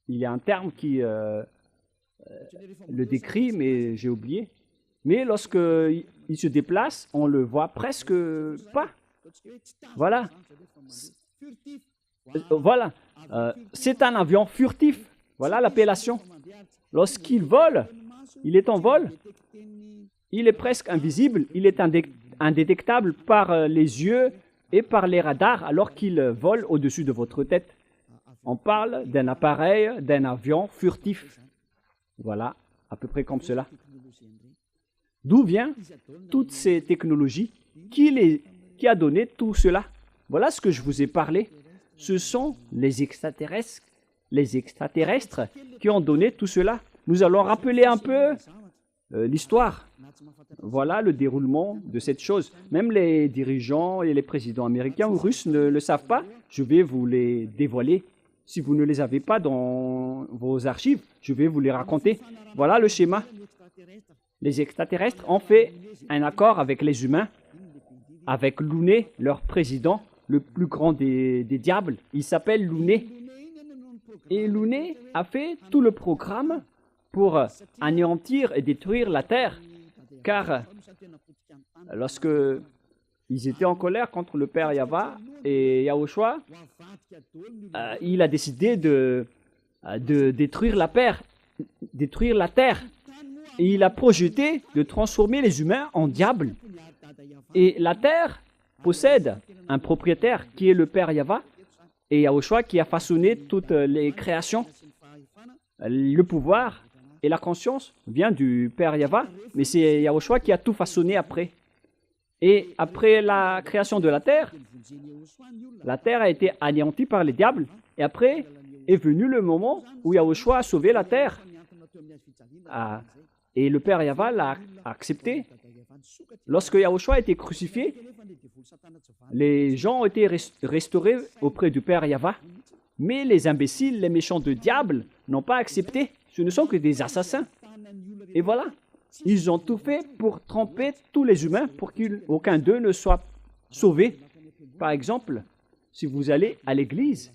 Il y a un terme qui le décrit, mais j'ai oublié. Mais lorsqu'il se déplace, on le voit presque pas. Voilà. Voilà. C'est un avion furtif. Voilà l'appellation. Lorsqu'il vole, il est en vol. Il est presque invisible. Il est indétectable par les yeux et par les radars alors qu'il vole au-dessus de votre tête. On parle d'un appareil, d'un avion furtif. Voilà, à peu près comme cela. D'où viennent toutes ces technologies? Qui a donné tout cela? Voilà ce que je vous ai parlé. Ce sont les extraterrestres qui ont donné tout cela. Nous allons rappeler un peu l'histoire. Voilà le déroulement de cette chose. Même les dirigeants et les présidents américains ou russes ne le savent pas. Je vais vous les dévoiler. Si vous ne les avez pas dans vos archives, je vais vous les raconter. Voilà le schéma. Les extraterrestres ont fait un accord avec les humains, avec Louné, leur président, le plus grand des diables. Il s'appelle Louné. Et Louné a fait tout le programme pour anéantir et détruire la Terre. Car lorsque ils étaient en colère contre le Père Yahva et Yahushua, il a décidé de détruire la terre. Et il a projeté de transformer les humains en diables. Et la terre possède un propriétaire qui est le Père Yahva et Yahushua qui a façonné toutes les créations. Le pouvoir et la conscience vient du Père Yahva, mais c'est Yahushua qui a tout façonné après. Et après la création de la terre a été anéantie par les diables. Et après est venu le moment où Yahushua a sauvé la terre. Et le Père Yahva l'a accepté. Lorsque Yahushua a été crucifié, les gens ont été restaurés auprès du Père Yahva. Mais les imbéciles, les méchants de diable n'ont pas accepté. Ce ne sont que des assassins. Et voilà, ils ont tout fait pour tromper tous les humains pour qu'aucun d'eux ne soit sauvé. Par exemple, si vous allez à l'église,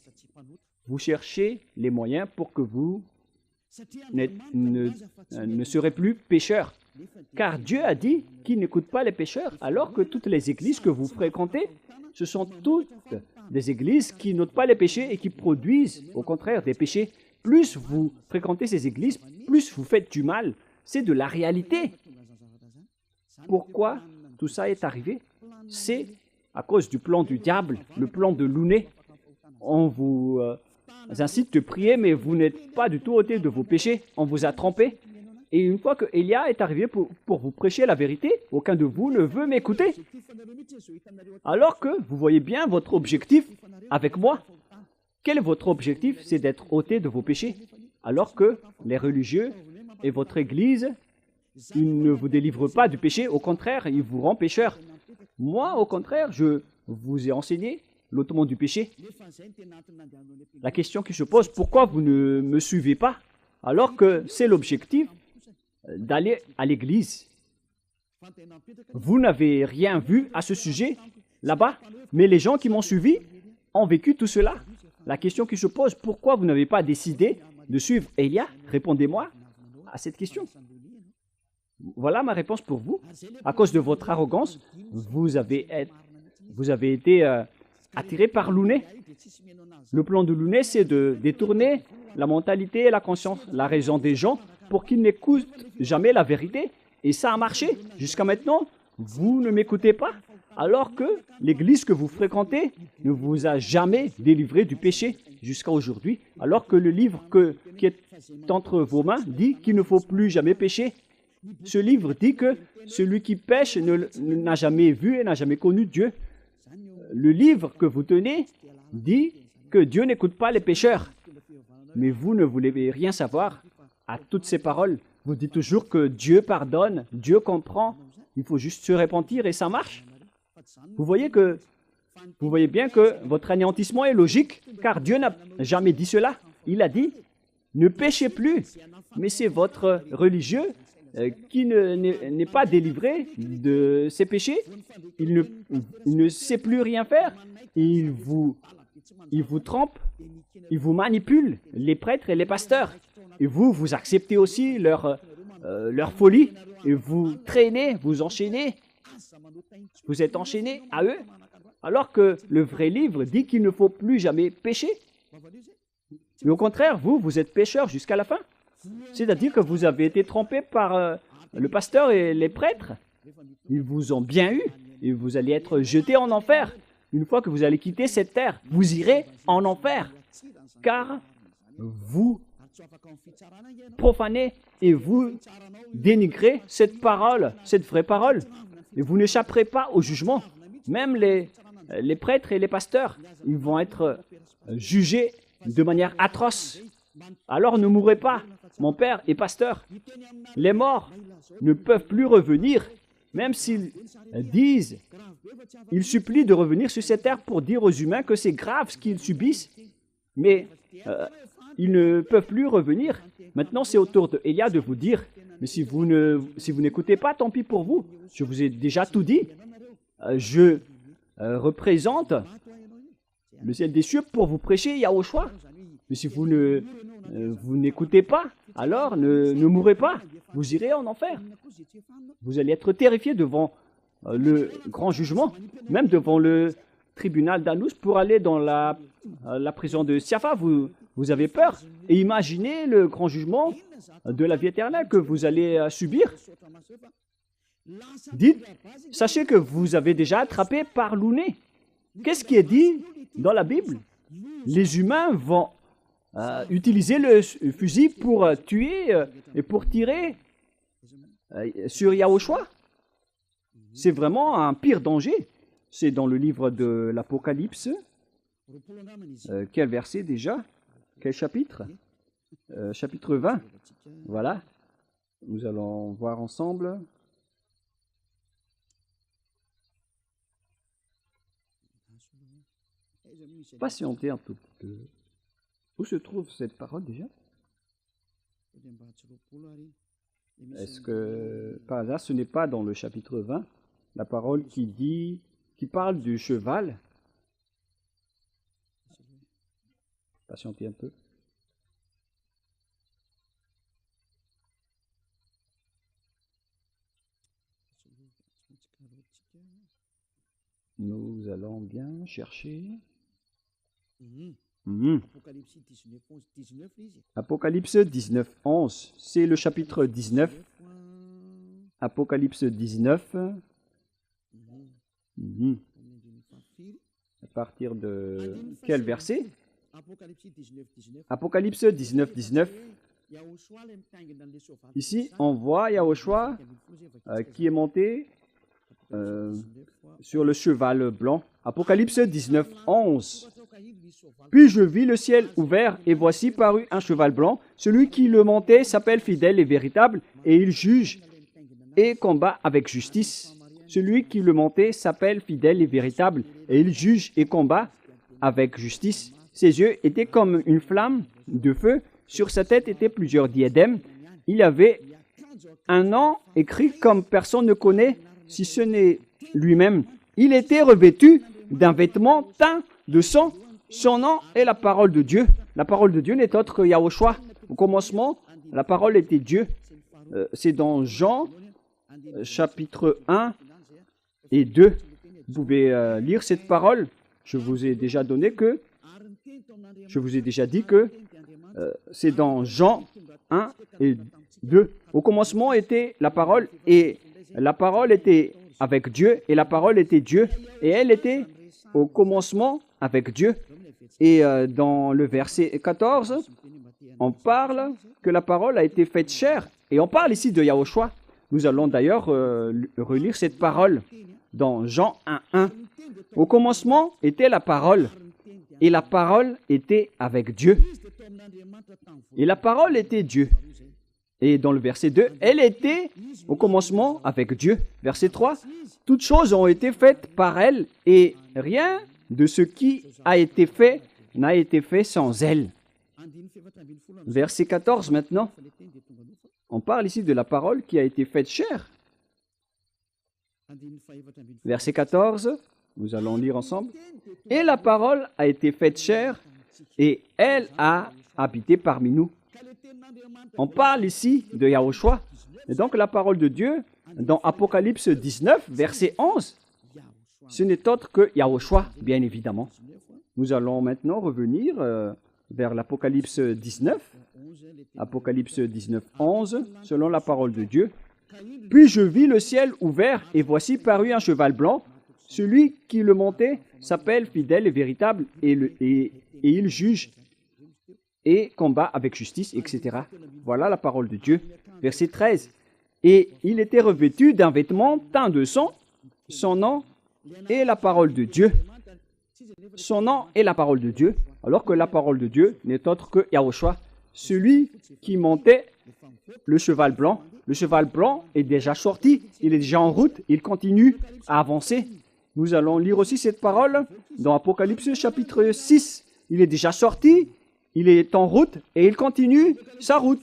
vous cherchez les moyens pour que vous ne serez plus pécheurs. Car Dieu a dit qu'il n'écoute pas les pécheurs, alors que toutes les églises que vous fréquentez, ce sont toutes des églises qui n'ôtent pas les péchés et qui produisent, au contraire, des péchés. Plus vous fréquentez ces églises, plus vous faites du mal. C'est de la réalité. Pourquoi tout ça est arrivé? C'est à cause du plan du diable, le plan de Louné. On vous incite de prier, mais vous n'êtes pas du tout ôté de vos péchés. On vous a trompé. Et une fois que Élia est arrivé pour vous prêcher la vérité, aucun de vous ne veut m'écouter. Alors que vous voyez bien votre objectif avec moi. Quel est votre objectif? C'est d'être ôté de vos péchés. Alors que les religieux et votre Église, ils ne vous délivrent pas du péché. Au contraire, ils vous rendent pécheurs. Moi, au contraire, je vous ai enseigné l'ôtement du péché. La question qui se pose, pourquoi vous ne me suivez pas alors que c'est l'objectif d'aller à l'église? Vous n'avez rien vu à ce sujet là-bas, mais les gens qui m'ont suivi ont vécu tout cela. La question qui se pose, pourquoi vous n'avez pas décidé de suivre Élia? Répondez-moi à cette question. Voilà ma réponse pour vous. À cause de votre arrogance, vous avez été attiré par Louné. Le plan de Louné, c'est de détourner la mentalité et la conscience, la raison des gens pour qu'ils n'écoutent jamais la vérité. Et ça a marché. Jusqu'à maintenant, vous ne m'écoutez pas, alors que l'église que vous fréquentez ne vous a jamais délivré du péché jusqu'à aujourd'hui, alors que le livre qui est entre vos mains dit qu'il ne faut plus jamais pécher. Ce livre dit que celui qui pêche n'a jamais vu et n'a jamais connu Dieu. Le livre que vous tenez dit que Dieu n'écoute pas les pécheurs. Mais vous ne voulez rien savoir à toutes ces paroles. Vous dites toujours que Dieu pardonne, Dieu comprend, il faut juste se repentir et ça marche. Vous voyez bien que votre anéantissement est logique, car Dieu n'a jamais dit cela. Il a dit, ne péchez plus. Mais c'est votre religieux qui n'est pas délivré de ses péchés. Il ne sait plus rien faire. Il vous trompe, il vous manipule, les prêtres et les pasteurs. Et vous acceptez aussi leur folie. Et vous traînez, vous enchaînez. Vous êtes enchaînés à eux. Alors que le vrai livre dit qu'il ne faut plus jamais pécher. Mais au contraire, vous êtes pécheurs jusqu'à la fin. C'est-à-dire que vous avez été trompés par le pasteur et les prêtres. Ils vous ont bien eu et vous allez être jetés en enfer. Une fois que vous allez quitter cette terre, vous irez en enfer. Car vous profanez et vous dénigrez cette parole, cette vraie parole. Et vous n'échapperez pas au jugement. Même les prêtres et les pasteurs, ils vont être jugés de manière atroce. alors ne mourrez pas. Mon père est pasteur. Les morts ne peuvent plus revenir, même s'ils disent, ils supplient de revenir sur cette terre pour dire aux humains que c'est grave ce qu'ils subissent, mais ils ne peuvent plus revenir. Maintenant, c'est au tour de Élia de vous dire, mais si vous n'écoutez pas, tant pis pour vous. Je vous ai déjà tout dit. Je représente le ciel des cieux pour vous prêcher Yahushua. Mais si vous n'écoutez pas, alors ne mourrez pas. Vous irez en enfer. Vous allez être terrifiés devant le grand jugement, même devant le tribunal d'Anous pour aller dans la prison de Siafa. Vous avez peur. Et imaginez le grand jugement de la vie éternelle que vous allez subir. Dites, sachez que vous avez déjà attrapé par l'ouné. Qu'est-ce qui est dit dans la Bible? Les humains vont utiliser le fusil pour tuer et pour tirer sur Yahushua. C'est vraiment un pire danger. C'est dans le livre de l'Apocalypse. Quel verset déjà? Quel chapitre? Chapitre 20. Voilà. Nous allons voir ensemble. Patientez un tout petit peu. Où se trouve cette parole déjà? Est-ce que, par hasard, ce n'est pas dans le chapitre 20, la parole qui parle du cheval? Patientez un peu. Nous allons bien chercher. Apocalypse 19, 11. C'est le chapitre 19. Apocalypse 19. À partir de quel verset? Apocalypse 19, 19. Ici, on voit Yahushua qui est monté sur le cheval blanc. Apocalypse 19, 11. Puis je vis le ciel ouvert, et voici parut un cheval blanc. Celui qui le montait s'appelle fidèle et véritable, et il juge et combat avec justice. Celui qui le montait s'appelle fidèle et véritable, et il juge et combat avec justice. Ses yeux étaient comme une flamme de feu. Sur sa tête étaient plusieurs diadèmes. Il avait un nom écrit comme personne ne connaît, si ce n'est lui-même. Il était revêtu d'un vêtement teint de sang. Son nom est la parole de Dieu. La parole de Dieu n'est autre que Yahushua. Au commencement, la parole était Dieu. C'est dans Jean, chapitre 1 et 2. Vous pouvez lire cette parole. Je vous ai déjà dit que c'est dans Jean 1 et 2. Au commencement était la parole, et la parole était avec Dieu, et la parole était Dieu, et elle était au commencement avec Dieu. Et dans le verset 14, on parle que la parole a été faite chair, et on parle ici de Yahushua. Nous allons d'ailleurs relire cette parole dans Jean 1.1. Au commencement était la parole, et la parole était avec Dieu. Et la parole était Dieu. Et dans le verset 2, elle était au commencement avec Dieu. Verset 3, toutes choses ont été faites par elle, et rien de ce qui a été fait n'a été fait sans elle. Verset 14 maintenant. On parle ici de la parole qui a été faite chair. Verset 14, nous allons lire ensemble. Et la parole a été faite chair, et elle a habité parmi nous. On parle ici de Yahushua. Et donc la parole de Dieu, dans Apocalypse 19, verset 11, ce n'est autre que Yahushua, bien évidemment. Nous allons maintenant revenir vers l'Apocalypse 19. Apocalypse 19, 11, selon la parole de Dieu. Puis je vis le ciel ouvert, et voici parut un cheval blanc. Celui qui le montait s'appelle fidèle et véritable, et il juge et combat avec justice, etc. Voilà la parole de Dieu. Verset 13. Et il était revêtu d'un vêtement teint de sang. Son nom est la parole de Dieu. Son nom est la parole de Dieu, alors que la parole de Dieu n'est autre que Yahushua. celui qui montait le cheval blanc. Le cheval blanc est déjà sorti, il est déjà en route, il continue à avancer. Nous allons lire aussi cette parole dans Apocalypse chapitre 6. Il est déjà sorti, il est en route et il continue sa route.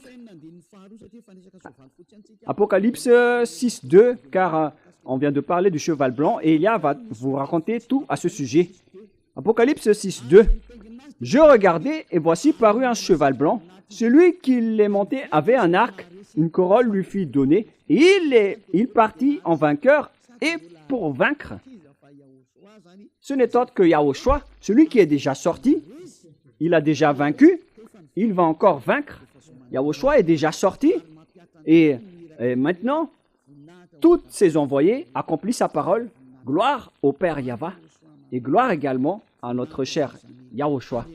Apocalypse 6, 2, car on vient de parler du cheval blanc et Élia va vous raconter tout à ce sujet. Apocalypse 6, 2. Je regardais et voici parut un cheval blanc. Celui qui les montait avait un arc, une corolle lui fut donnée et il partit en vainqueur et pour vaincre. Ce n'est autre que Yahushua, celui qui est déjà sorti. Il a déjà vaincu, il va encore vaincre. Yahushua est déjà sorti et maintenant, tous ses envoyés accomplissent sa parole. Gloire au Père Yahva et gloire également à notre cher Yahushua.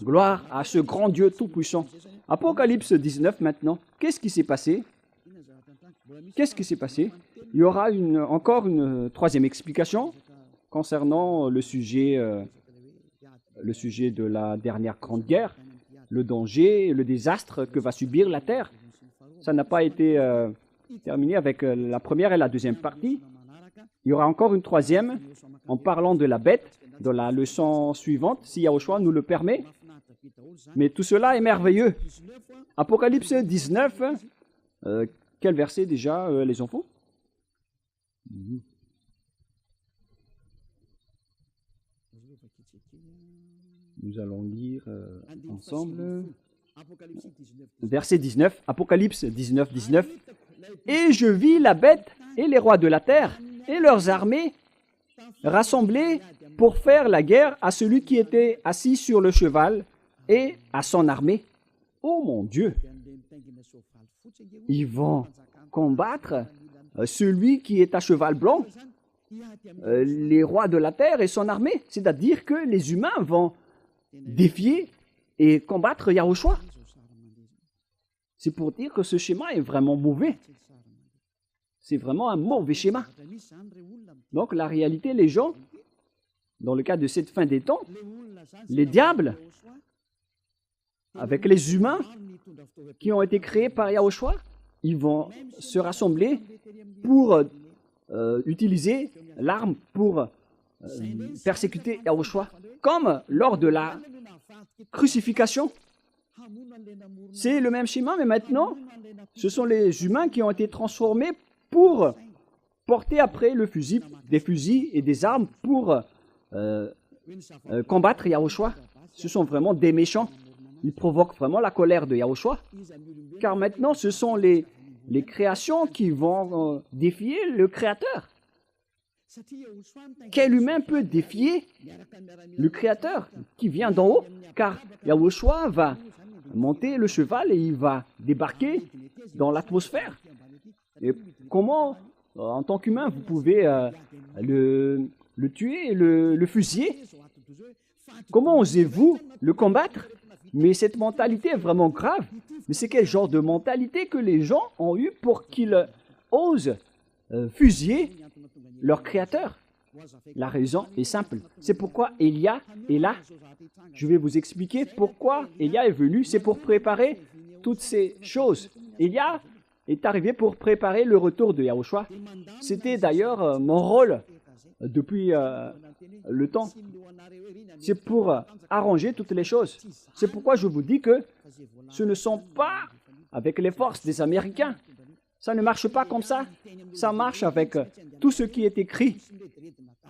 Gloire à ce grand Dieu tout-puissant. Apocalypse 19 maintenant. Qu'est-ce qui s'est passé? Qu'est-ce qui s'est passé? Il y aura encore une troisième explication concernant le sujet de la dernière grande guerre, le danger, le désastre que va subir la terre. Ça n'a pas été terminé avec la première et la deuxième partie. Il y aura encore une troisième en parlant de la bête dans la leçon suivante, si Yahushua nous le permet. Mais tout cela est merveilleux. Apocalypse 19, quel verset déjà, les enfants? Nous allons lire ensemble. Verset 19, Apocalypse 19, 19. Et je vis la bête et les rois de la terre et leurs armées rassemblés pour faire la guerre à celui qui était assis sur le cheval et à son armée. Oh mon Dieu! Ils vont combattre celui qui est à cheval blanc, les rois de la terre et son armée. C'est-à-dire que les humains vont défier et combattre Yahushua. C'est pour dire que ce schéma est vraiment mauvais. C'est vraiment un mauvais schéma. Donc la réalité, les gens, dans le cas de cette fin des temps, les diables, avec les humains qui ont été créés par Yahushua, ils vont se rassembler pour utiliser l'arme pour persécuter Yahushua, comme lors de la crucifixion. C'est le même schéma, mais maintenant, ce sont les humains qui ont été transformés pour porter après le fusil, des fusils et des armes pour combattre Yahushua. Ce sont vraiment des méchants. Ils provoquent vraiment la colère de Yahushua. Car maintenant, ce sont les créations qui vont défier le Créateur. Quel humain peut défier le Créateur qui vient d'en haut? Car Yahushua va monter le cheval et il va débarquer dans l'atmosphère. Et comment, en tant qu'humain, vous pouvez le tuer, le fusiller? Comment osez-vous le combattre? Mais cette mentalité est vraiment grave. Mais c'est quel genre de mentalité que les gens ont eu pour qu'ils osent fusiller leur Créateur? La raison est simple. C'est pourquoi Élia est là. Je vais vous expliquer pourquoi Élia est venu. C'est pour préparer toutes ces choses. Élia est arrivé pour préparer le retour de Yahushua. C'était d'ailleurs mon rôle depuis le temps. C'est pour arranger toutes les choses. C'est pourquoi je vous dis que ce ne sont pas avec les forces des Américains. Ça ne marche pas comme ça. Ça marche avec tout ce qui est écrit.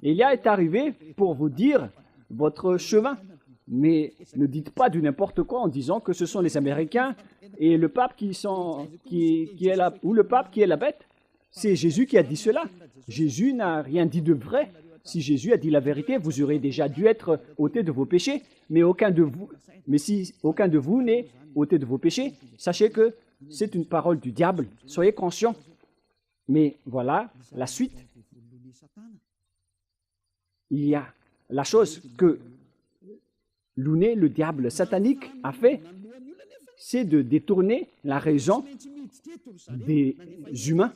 Élia est arrivé pour vous dire votre chemin. Mais ne dites pas du n'importe quoi en disant que ce sont les Américains et le pape qui est là, ou le pape qui est la bête. C'est Jésus qui a dit cela. Jésus n'a rien dit de vrai. Si Jésus a dit la vérité, vous aurez déjà dû être ôté de vos péchés. Mais si aucun de vous n'est ôté de vos péchés, sachez que c'est une parole du diable. Soyez conscients. Mais voilà la suite. Il y a la chose que Louné, le diable satanique, a fait, c'est de détourner la raison des humains.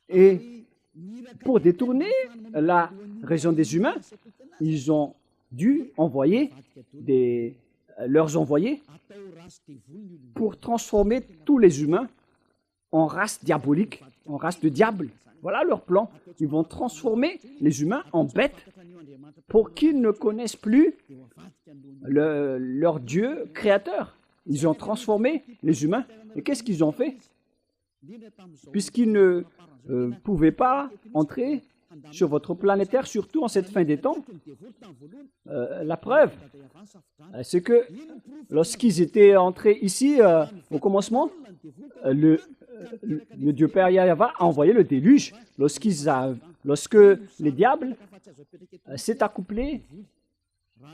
Et pour détourner la raison des humains, ils ont dû envoyer des leur envoyer pour transformer tous les humains en race diabolique, en race de diable. Voilà leur plan. Ils vont transformer les humains en bêtes pour qu'ils ne connaissent plus leur Dieu créateur. Ils ont transformé les humains. Et qu'est-ce qu'ils ont fait? Puisqu'ils ne pouvaient pas entrer sur votre planète Terre, surtout en cette fin des temps. La preuve, c'est que lorsqu'ils étaient entrés ici, au commencement, le Dieu Père Yahvé a envoyé le déluge. Lorsque les diables s'est accouplé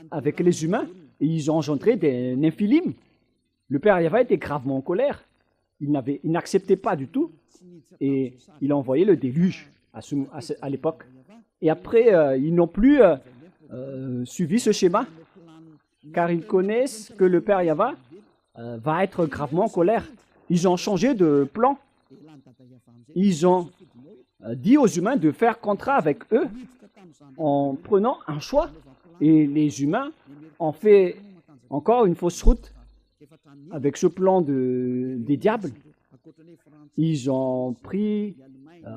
avec les humains, et ils ont engendré des Néphilim. Le Père Yahvé était gravement en colère. Il n'acceptait pas du tout, et il a envoyé le déluge à l'époque. Et après, ils n'ont plus suivi ce schéma, car ils connaissent que le Père Yahvé va être gravement en colère. Ils ont changé de plan. Ils ont dit aux humains de faire contrat avec eux en prenant un choix. Et les humains ont fait encore une fausse route avec ce plan des diables. Ils ont pris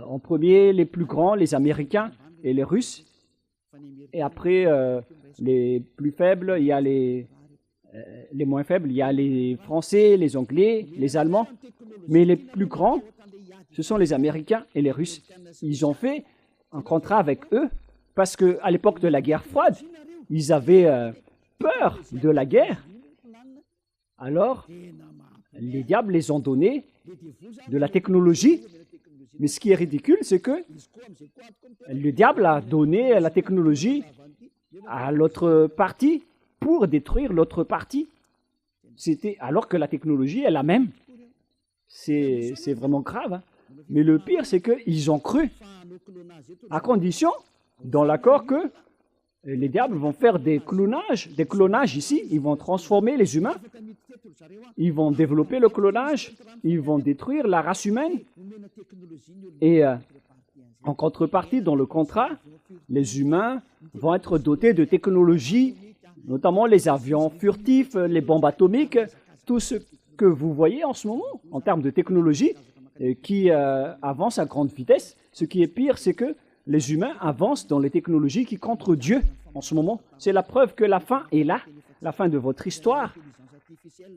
en premier les plus grands, les Américains et les Russes. Et après, les plus faibles, il y a les moins faibles, il y a les Français, les Anglais, les Allemands. Mais les plus grands, ce sont les Américains et les Russes. Ils ont fait un contrat avec eux parce qu'à l'époque de la guerre froide, ils avaient peur de la guerre. Alors, les diables les ont donné de la technologie. Mais ce qui est ridicule, c'est que le diable a donné la technologie à l'autre partie pour détruire l'autre partie. Alors que la technologie est la même. C'est vraiment grave. Hein. Mais le pire, c'est qu'ils ont cru, à condition, dans l'accord, que les diables vont faire des clonages ici. Ils vont transformer les humains. Ils vont développer le clonage. Ils vont détruire la race humaine. Et en contrepartie, dans le contrat, les humains vont être dotés de technologies, notamment les avions furtifs, les bombes atomiques, tout ce que vous voyez en ce moment en termes de technologie qui avance à grande vitesse. Ce qui est pire, c'est que les humains avancent dans les technologies qui contre Dieu en ce moment. C'est la preuve que la fin est là. La fin de votre histoire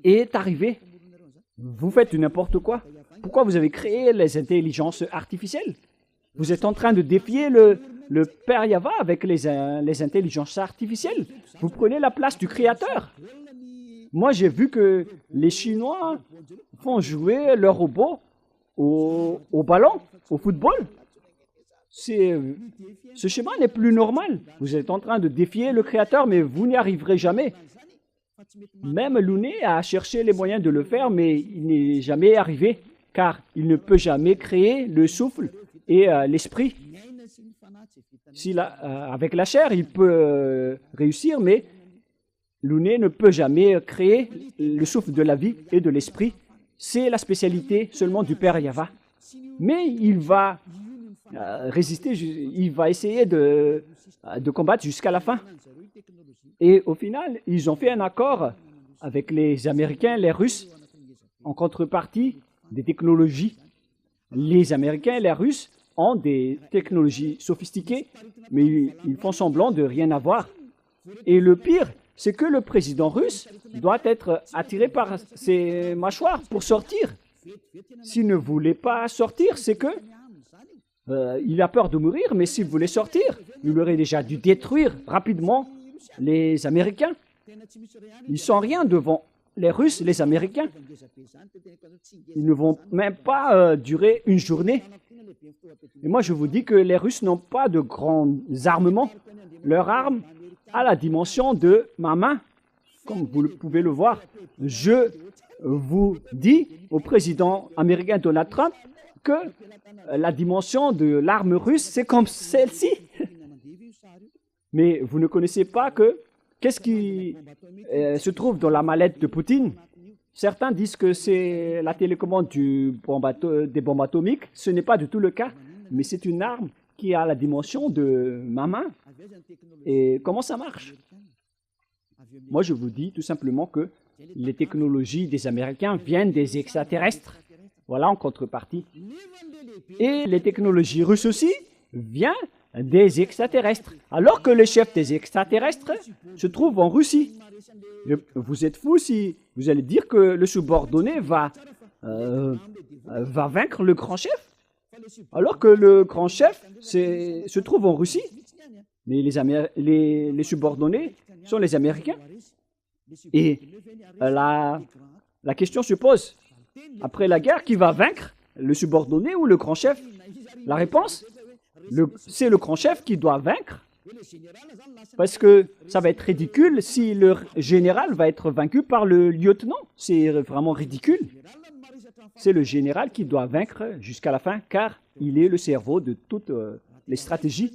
est arrivée. Vous faites du n'importe quoi. Pourquoi vous avez créé les intelligences artificielles? Vous êtes en train de défier le Père Yahvé avec les intelligences artificielles. Vous prenez la place du Créateur. Moi, j'ai vu que les Chinois font jouer leurs robots au ballon, au football. Ce schéma n'est plus normal. Vous êtes en train de défier le Créateur, mais vous n'y arriverez jamais. Même Lounet a cherché les moyens de le faire, mais il n'est jamais arrivé, car il ne peut jamais créer le souffle et l'esprit. Avec la chair, il peut réussir, mais Lounet ne peut jamais créer le souffle de la vie et de l'esprit. C'est la spécialité seulement du Père Yahvé. Mais il va résister, il va essayer de combattre jusqu'à la fin. Et au final, ils ont fait un accord avec les Américains, les Russes, en contrepartie des technologies. Les Américains et les Russes ont des technologies sophistiquées, mais ils font semblant de rien avoir. Et le pire, c'est que le président russe doit être attiré par ses mâchoires pour sortir. S'il ne voulait pas sortir, c'est que il a peur de mourir, mais s'il voulait sortir, il aurait déjà dû détruire rapidement les Américains. Ils ne sont rien devant les Russes, les Américains. Ils ne vont même pas durer une journée. Et moi, je vous dis que les Russes n'ont pas de grands armements. Leur arme a la dimension de ma main, comme vous pouvez le voir. Je vous dis au président américain Donald Trump que la dimension de l'arme russe, c'est comme celle-ci. Mais vous ne connaissez pas qu'est-ce qui se trouve dans la mallette de Poutine. Certains disent que c'est la télécommande des bombes atomiques. Ce n'est pas du tout le cas, mais c'est une arme qui a la dimension de ma main. Et comment ça marche? Moi, je vous dis tout simplement que les technologies des Américains viennent des extraterrestres. Voilà, en contrepartie. Et les technologies russes aussi viennent des extraterrestres. Alors que le chef des extraterrestres se trouve en Russie. Vous êtes fous si vous allez dire que le subordonné va vaincre le grand chef, alors que le grand chef se trouve en Russie. Mais les subordonnés sont les Américains. Et la question se pose, après la guerre, qui va vaincre, le subordonné ou le grand chef? La réponse, c'est le grand chef qui doit vaincre, parce que ça va être ridicule si le général va être vaincu par le lieutenant. C'est vraiment ridicule. C'est le général qui doit vaincre jusqu'à la fin, car il est le cerveau de toutes les stratégies.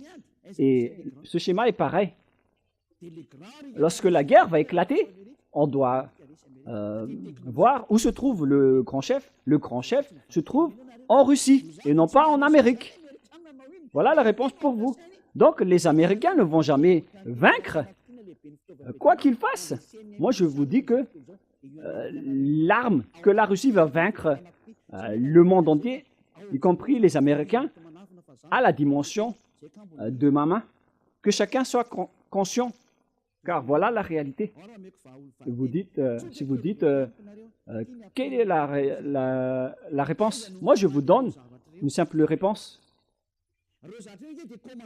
Et ce schéma est pareil. Lorsque la guerre va éclater, on doit voir où se trouve le grand chef. Le grand chef se trouve en Russie et non pas en Amérique. Voilà la réponse pour vous. Donc, les Américains ne vont jamais vaincre, quoi qu'ils fassent. Moi, je vous dis que l'arme que la Russie va vaincre le monde entier, y compris les Américains, a la dimension de ma main. Que chacun soit conscient, car voilà la réalité. Si vous dites, quelle est la réponse? Moi, je vous donne une simple réponse.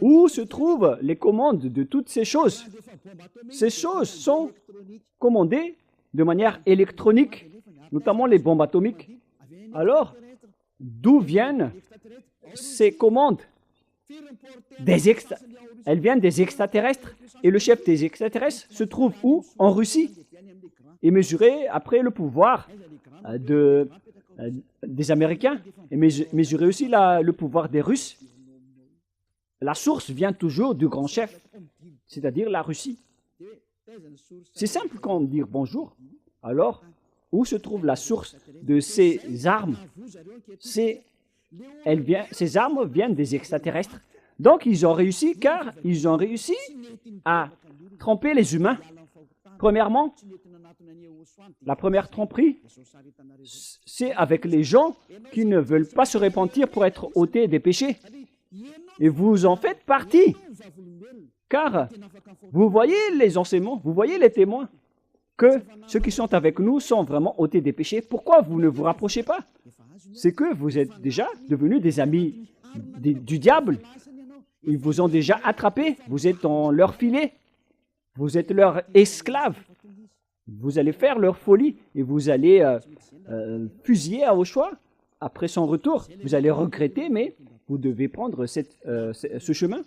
Où se trouvent les commandes de toutes ces choses? Ces choses sont commandées de manière électronique, notamment les bombes atomiques. Alors, d'où viennent ces commandes? Elles viennent des extraterrestres. Et le chef des extraterrestres se trouve où? En Russie. Et mesurer après le pouvoir des Américains. Et mesurer aussi le pouvoir des Russes. La source vient toujours du grand chef, c'est-à-dire la Russie. C'est simple quand dire bonjour. Alors, où se trouve la source de ces armes? Ces armes viennent des extraterrestres. Donc, ils ont réussi, car ils ont réussi à tromper les humains. Premièrement, la première tromperie, c'est avec les gens qui ne veulent pas se repentir pour être ôtés des péchés. Et vous en faites partie, car vous voyez les enseignements, vous voyez les témoins, que ceux qui sont avec nous sont vraiment ôtés des péchés. Pourquoi vous ne vous rapprochez pas? C'est que vous êtes déjà devenus des amis du diable. Ils vous ont déjà attrapés, vous êtes dans leur filet, vous êtes leurs esclaves. Vous allez faire leur folie et vous allez fusiller à Yahushua. Après son retour, vous allez regretter, mais vous devez prendre ce chemin.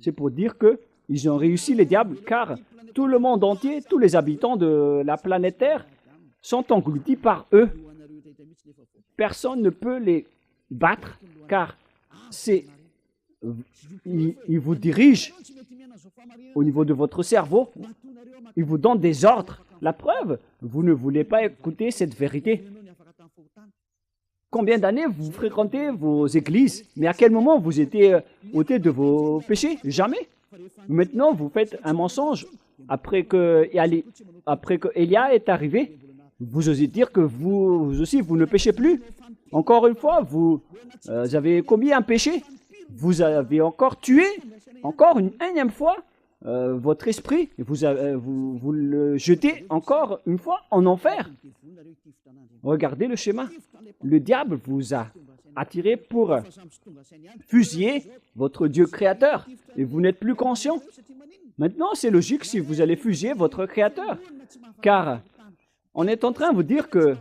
C'est pour dire qu'ils ont réussi les diables, car tout le monde entier, tous les habitants de la planète Terre sont engloutis par eux. Personne ne peut les battre, car ils vous dirigent au niveau de votre cerveau. Ils vous donnent des ordres. La preuve, vous ne voulez pas écouter cette vérité. Combien d'années vous fréquentez vos églises? Mais à quel moment vous étiez ôté de vos péchés? Jamais. Maintenant, vous faites un mensonge. Après que Élia est arrivé, vous osez dire que vous aussi, vous ne péchez plus. Encore une fois, vous avez commis un péché. Vous avez encore tué, encore une énième fois, votre esprit. Vous le jetez encore une fois en enfer. Regardez le schéma. Le diable vous a attiré pour fusiller votre Dieu créateur et vous n'êtes plus conscient. Maintenant, c'est logique si vous allez fusiller votre créateur, car on est en train de vous dire que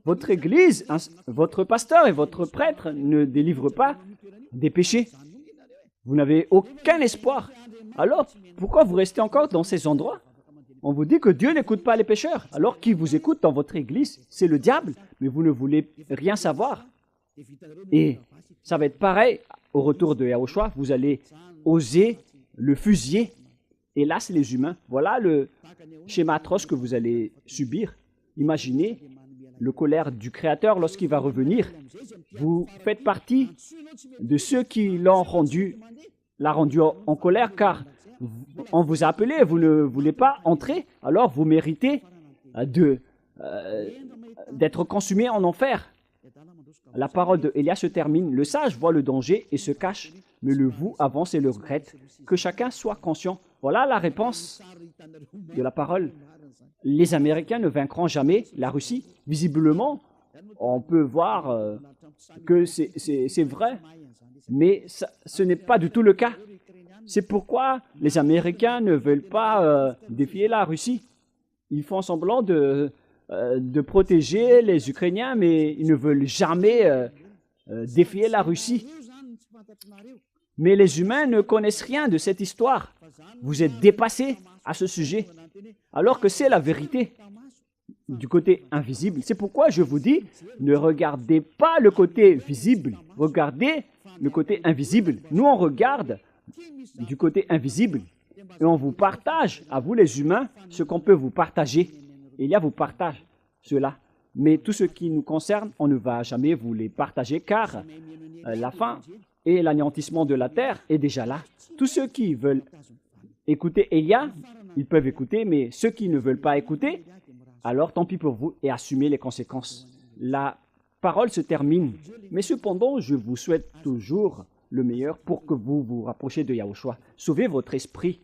votre église, votre pasteur et votre prêtre ne délivrent pas des péchés. Vous n'avez aucun espoir. Alors, pourquoi vous restez encore dans ces endroits? On vous dit que Dieu n'écoute pas les pécheurs. Alors, qui vous écoute dans votre église? C'est le diable, mais vous ne voulez rien savoir. Et ça va être pareil au retour de Yahushua. Vous allez oser le fusiller. Et là, c'est les humains. Voilà le schéma atroce que vous allez subir. Imaginez le colère du Créateur lorsqu'il va revenir. Vous faites partie de ceux qui l'a rendu en colère, car On vous a appelé, vous ne voulez pas entrer, alors vous méritez d'être consumé en enfer. La parole de Élia se termine. Le sage voit le danger et se cache, mais le vous avance et le regrette. Que chacun soit conscient. Voilà la réponse de la parole. Les Américains ne vaincront jamais la Russie. Visiblement, on peut voir que c'est vrai, mais ce n'est pas du tout le cas. C'est pourquoi les Américains ne veulent pas défier la Russie. Ils font semblant de protéger les Ukrainiens, mais ils ne veulent jamais défier la Russie. Mais les humains ne connaissent rien de cette histoire. Vous êtes dépassés à ce sujet, alors que c'est la vérité du côté invisible. C'est pourquoi je vous dis, ne regardez pas le côté visible, regardez le côté invisible. Nous, on regarde du côté invisible et on vous partage, à vous les humains, ce qu'on peut vous partager. Élia vous partage cela. Mais tout ce qui nous concerne, on ne va jamais vous les partager car la fin et l'anéantissement de la terre est déjà là. Tous ceux qui veulent écouter Élia, ils peuvent écouter, mais ceux qui ne veulent pas écouter, alors tant pis pour vous et assumez les conséquences. La parole se termine, mais cependant, je vous souhaite toujours le meilleur pour que vous vous rapprochiez de Yahushua. Sauvez votre esprit,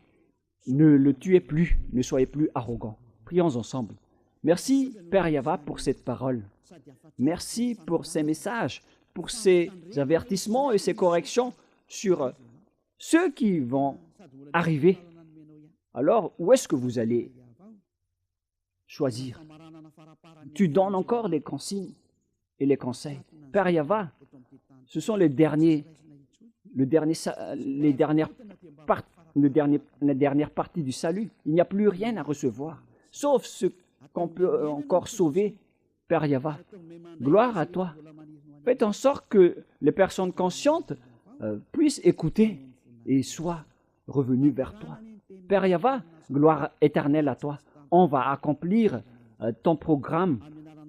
ne le tuez plus, ne soyez plus arrogant. Prions ensemble. Merci, Père Yahva, pour cette parole. Merci pour ces messages, pour ces avertissements et ces corrections sur ceux qui vont arriver. Alors, où est-ce que vous allez choisir? Tu donnes encore les consignes et les conseils. Père Yahva, ce sont la dernière partie du salut. Il n'y a plus rien à recevoir, sauf ce qu'on peut encore sauver, Père Yahva. Gloire à toi. Faites en sorte que les personnes conscientes puissent écouter et soient revenues vers toi. Père Yahva, gloire éternelle à toi. On va accomplir ton programme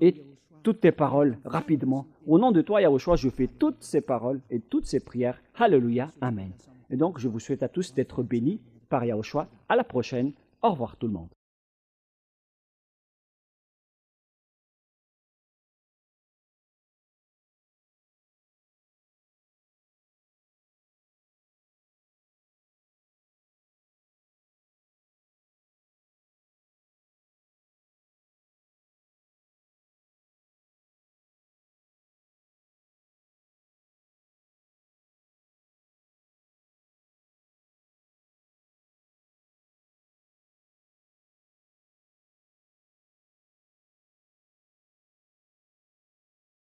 et toutes tes paroles rapidement. Au nom de toi, Yahushua, je fais toutes ces paroles et toutes ces prières. Alléluia. Amen. Et donc, je vous souhaite à tous d'être bénis par Yahushua. À la prochaine. Au revoir tout le monde.